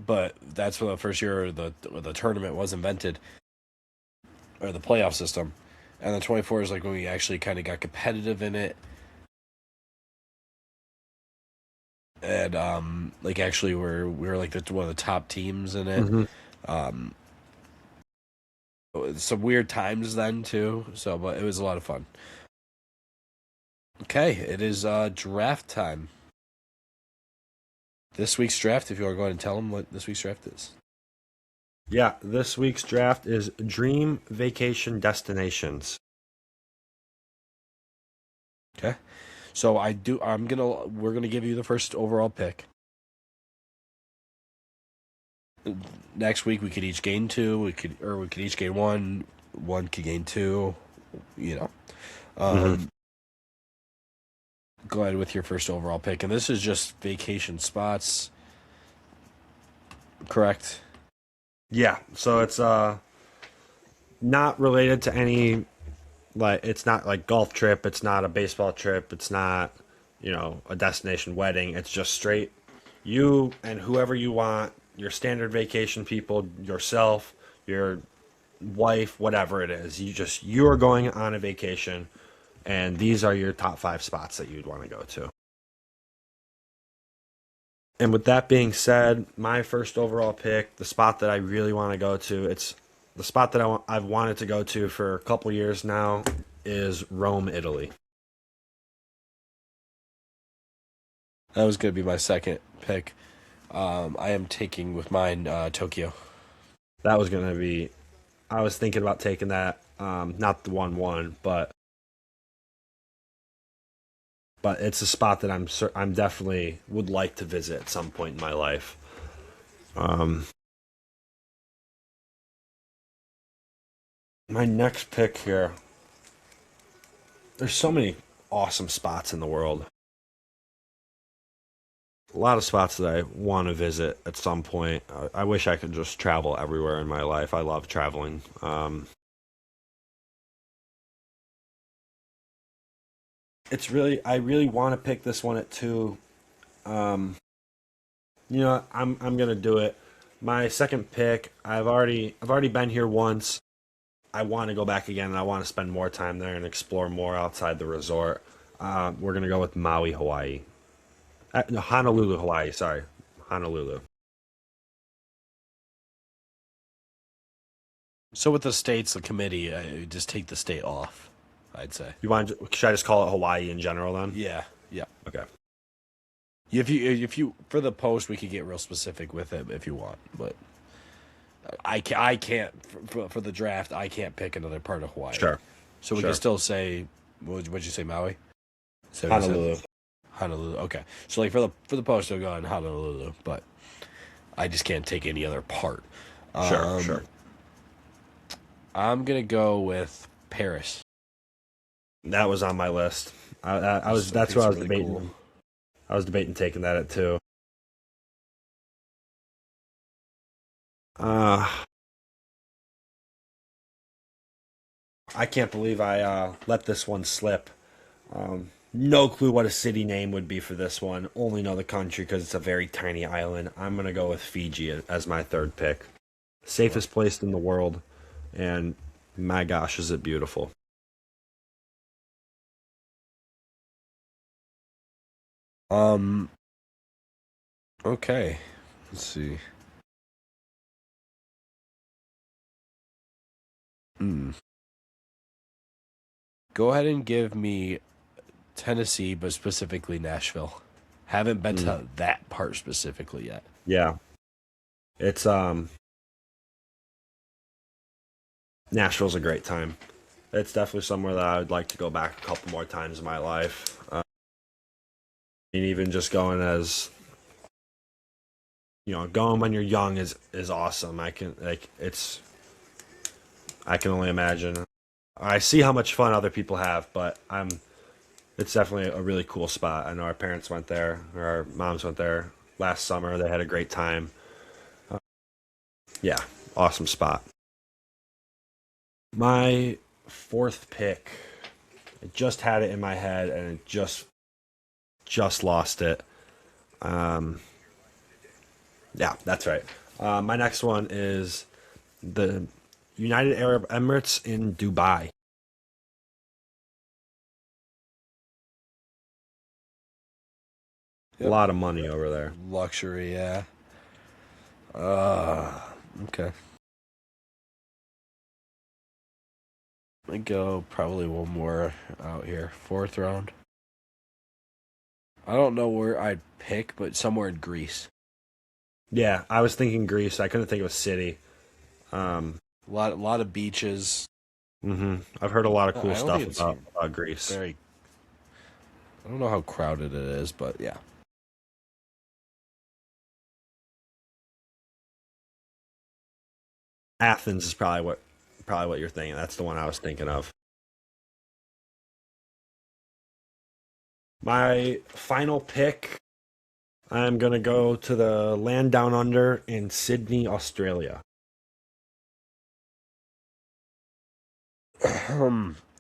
Speaker 1: But that's when the first year the tournament was invented, or the playoff system, and then 24 is like when we actually kind of got competitive in it, and like actually we were like one of the top teams in it.
Speaker 2: Mm-hmm.
Speaker 1: Um, Some weird times then too. So, but it was a lot of fun. Okay, it is draft time. This week's draft. If you want to go ahead and tell them what this week's draft is.
Speaker 2: Yeah, this week's draft is Dream Vacation Destinations.
Speaker 1: Okay. So I do. I'm gonna. We're gonna give you the first overall pick. Next week we could each gain two. We could each gain one. One could gain two. You know.
Speaker 2: hmm
Speaker 1: Um, Go ahead with your first overall pick, and this is just vacation spots. Correct.
Speaker 2: Yeah, so it's not related to any, like, it's not like golf trip, it's not a baseball trip, it's not, a destination wedding. It's just straight you and whoever you want, your standard vacation people, yourself, your wife, whatever it is. You're going on a vacation, and these are your top 5 spots that you'd want to go to. And with that being said, my first overall pick, the spot that I really want to go to, it's the spot that I've wanted to go to for a couple years now, is Rome, Italy.
Speaker 1: That was gonna be my second pick. I am taking with mine Tokyo.
Speaker 2: That was going to be, I was thinking about taking that, not the 1-1, but it's a spot that I'm definitely would like to visit at some point in my life. Um, my next pick here, there's so many awesome spots in the world. A lot of spots that I want to visit at some point. I wish I could just travel everywhere in my life. I love traveling. I really want to pick this one at two. Um, I'm gonna do it. My second pick. I've already been here once. I want to go back again, and I want to spend more time there and explore more outside the resort. We're gonna go with Maui, Hawaii. No, Honolulu, Hawaii. Sorry, Honolulu.
Speaker 1: So with the states, the committee, just take the state off. I'd say.
Speaker 2: Should I just call it Hawaii in general then?
Speaker 1: Yeah, yeah.
Speaker 2: Okay.
Speaker 1: If you for the post, we could get real specific with it if you want, but I can't for the draft. I can't pick another part of Hawaii.
Speaker 2: Sure.
Speaker 1: So we
Speaker 2: Sure.
Speaker 1: can still say, what'd you say, Maui? So you said
Speaker 2: Honolulu.
Speaker 1: Honolulu. Okay. So like for the post, I'll go on Honolulu, but I just can't take any other part.
Speaker 2: Sure.
Speaker 1: Um,
Speaker 2: Sure.
Speaker 1: I'm gonna go with Paris.
Speaker 2: That was on my list. I was.
Speaker 1: I
Speaker 2: That's
Speaker 1: think
Speaker 2: what I
Speaker 1: it's
Speaker 2: was
Speaker 1: really
Speaker 2: debating.
Speaker 1: cool.
Speaker 2: I was debating taking that at two. Uh, I can't believe I let this one slip. No clue what a city name would be for this one. Only know the country because it's a very tiny island. I'm gonna go with Fiji as my third pick. Safest place in the world, and my gosh, is it beautiful.
Speaker 1: Um. Okay. Let's see. Hmm. Go ahead and give me Tennessee, but specifically Nashville. Haven't been
Speaker 2: Mm,
Speaker 1: to that part specifically yet.
Speaker 2: yeah, it's Nashville's a great time. It's definitely somewhere that I would like to go back a couple more times in my life. And even just going as going when you're young is awesome. I can only imagine. I see how much fun other people have, but it's definitely a really cool spot. I know our parents went there, or our moms went there last summer. They had a great time. Yeah, awesome spot. My fourth pick. I just had it in my head and it just lost it. Um, yeah, that's right. My next one is the United Arab Emirates in Dubai. A
Speaker 1: Yep.
Speaker 2: lot of money over there.
Speaker 1: Luxury, yeah. Uh, okay. I go probably one more out here, fourth round. I don't know where I'd pick, but somewhere in Greece.
Speaker 2: Yeah, I was thinking Greece. I couldn't think of a city. Um,
Speaker 1: A lot of beaches.
Speaker 2: I've heard a lot of cool
Speaker 1: I don't think
Speaker 2: stuff
Speaker 1: it's
Speaker 2: about Greece.
Speaker 1: very. I don't know how crowded it is, but yeah.
Speaker 2: Athens is probably what you're thinking. That's the one I was thinking of. My final pick, I'm gonna go to the land down under in Sydney, Australia.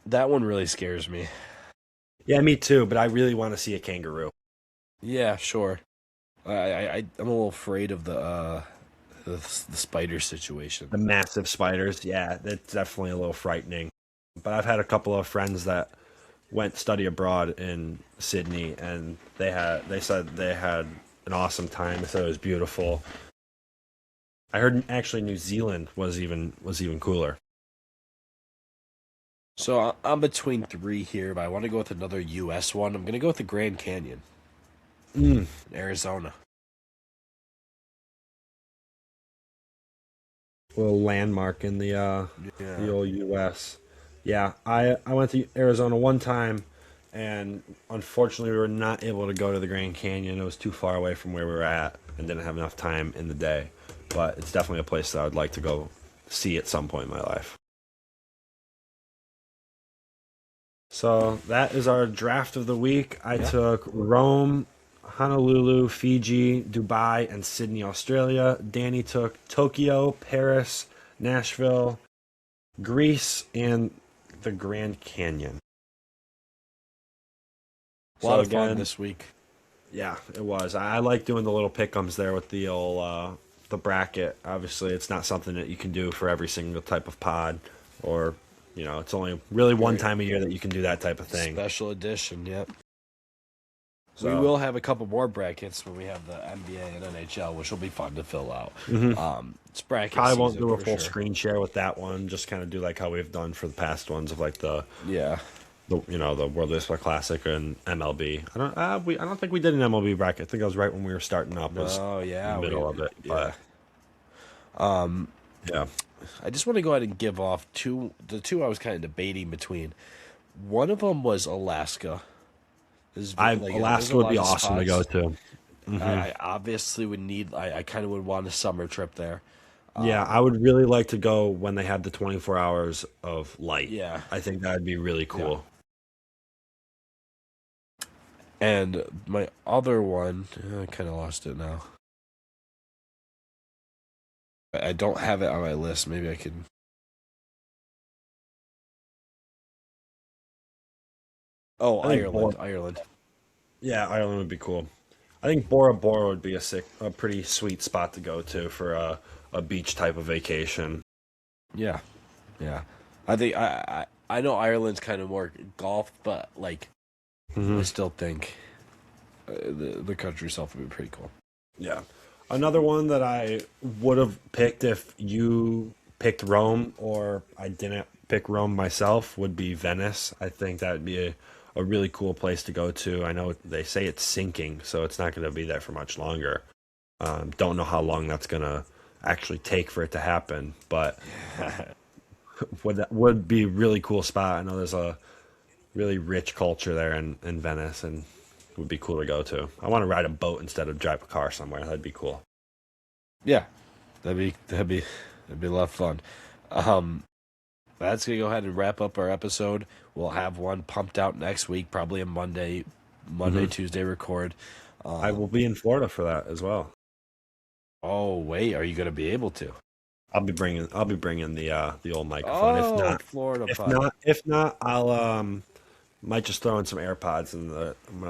Speaker 1: That one really scares me.
Speaker 2: Yeah, me too. But I really want to see a kangaroo.
Speaker 1: Yeah, sure. I'm a little afraid of the spider situation.
Speaker 2: The massive spiders, yeah, that's definitely a little frightening. But I've had a couple of friends that went study abroad in Sydney, and they said they had an awesome time. They said it was beautiful. I heard actually New Zealand was even cooler.
Speaker 1: So I'm between three here, but I want to go with another U.S. one. I'm gonna go with the Grand Canyon
Speaker 2: Mm.
Speaker 1: in Arizona.
Speaker 2: Little landmark in the
Speaker 1: Yeah.
Speaker 2: old U.S. Yeah, I went to Arizona one time, and unfortunately we were not able to go to the Grand Canyon. It was too far away from where we were at, and didn't have enough time in the day. But it's definitely a place that I would like to go see at some point in my life. So that is our draft of the week. I
Speaker 1: Yeah.
Speaker 2: took Rome, Honolulu, Fiji, Dubai, and Sydney, Australia. Danny took Tokyo, Paris, Nashville, Greece, and the Grand Canyon.
Speaker 1: A lot
Speaker 2: So
Speaker 1: of fun
Speaker 2: again,
Speaker 1: this week.
Speaker 2: yeah, it was. I like doing the little pick'ems there with the old the bracket. Obviously, it's not something that you can do for every single type of pod, or it's only really one
Speaker 1: Very
Speaker 2: time a year that you can do that type of thing.
Speaker 1: special edition. Yep. We
Speaker 2: So
Speaker 1: will have a couple more brackets when we have the NBA and NHL, which will be fun to fill out. It's bracket
Speaker 2: probably won't
Speaker 1: season
Speaker 2: do a
Speaker 1: for
Speaker 2: full
Speaker 1: sure.
Speaker 2: screen share with that one. Just kind of do like how we've done for the past ones of like
Speaker 1: Yeah.
Speaker 2: the World Baseball Classic and MLB. I don't think we did an MLB bracket. I think I was right when we were starting up. Was
Speaker 1: Oh
Speaker 2: in the
Speaker 1: yeah.
Speaker 2: middle of it.
Speaker 1: Yeah.
Speaker 2: But yeah.
Speaker 1: I just want to go ahead and give off the two I was kind of debating between. One of them was Alaska. There's
Speaker 2: Alaska
Speaker 1: a
Speaker 2: would
Speaker 1: lot
Speaker 2: be
Speaker 1: of
Speaker 2: awesome to go
Speaker 1: spots.
Speaker 2: to.
Speaker 1: I obviously would need. I kind of would want a summer trip there.
Speaker 2: Yeah, I would really like to go when they have the 24 hours of light.
Speaker 1: Yeah,
Speaker 2: I think that would be really
Speaker 1: yeah.
Speaker 2: cool.
Speaker 1: And my other one, I kind of lost it now. I don't have it on my list. Maybe I can. Oh,
Speaker 2: I think
Speaker 1: Ireland. Ireland.
Speaker 2: Yeah, Ireland would be cool. I think Bora Bora would be a pretty sweet spot to go to for a beach type of vacation.
Speaker 1: Yeah, yeah. I think I know Ireland's kind of more golf, but like I
Speaker 2: Hmm.
Speaker 1: still think the country itself would be pretty cool.
Speaker 2: Yeah. Another one that I would have picked if you picked Rome or I didn't pick Rome myself would be Venice. I think that would be a really cool place to go to. I know they say it's sinking, so it's not going to be there for much longer. Don't know how long that's going to actually take for it to happen, but would be a really cool spot. I know there's a really rich culture there in Venice, and it would be cool to go to. I want to ride a boat instead of drive a car somewhere. That'd be cool.
Speaker 1: Yeah, that'd be a lot of fun. Um, that's gonna go ahead and wrap up our episode. We'll have one pumped out next week, probably a Monday,
Speaker 2: Hmm.
Speaker 1: Tuesday record.
Speaker 2: I will be in Florida for that as well.
Speaker 1: Oh wait, are you gonna be able to?
Speaker 2: I'll be bringing the old microphone. If
Speaker 1: Oh,
Speaker 2: not,
Speaker 1: Florida
Speaker 2: if
Speaker 1: pod.
Speaker 2: not, if not, I'll might just throw in some AirPods and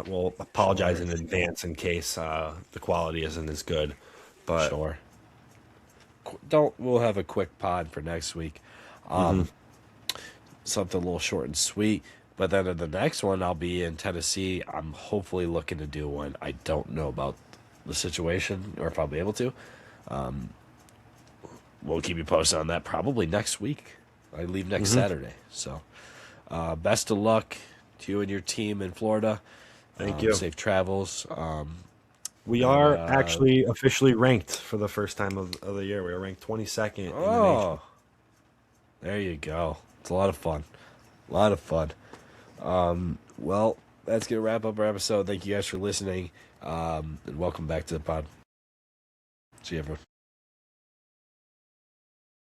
Speaker 2: we'll apologize
Speaker 1: Sure,
Speaker 2: in advance in case the quality isn't as good. But
Speaker 1: sure. Don't. We'll have a quick pod for next week.
Speaker 2: mhm.
Speaker 1: Um, Something a little short and sweet. But then in the next one, I'll be in Tennessee. I'm hopefully looking to do one. I don't know about the situation or if I'll be able to. We'll keep you posted on that probably next week. I leave next Saturday. So, best of luck to you and your team in Florida.
Speaker 2: Thank you.
Speaker 1: Safe travels.
Speaker 2: We
Speaker 1: And
Speaker 2: are actually officially ranked for the first time of the year. We are ranked 22nd in the nation.
Speaker 1: there you go. It's a lot of fun. A lot of fun. Well, that's going to wrap up our episode. Thank you guys for listening. And welcome back to the pod. See you, everyone.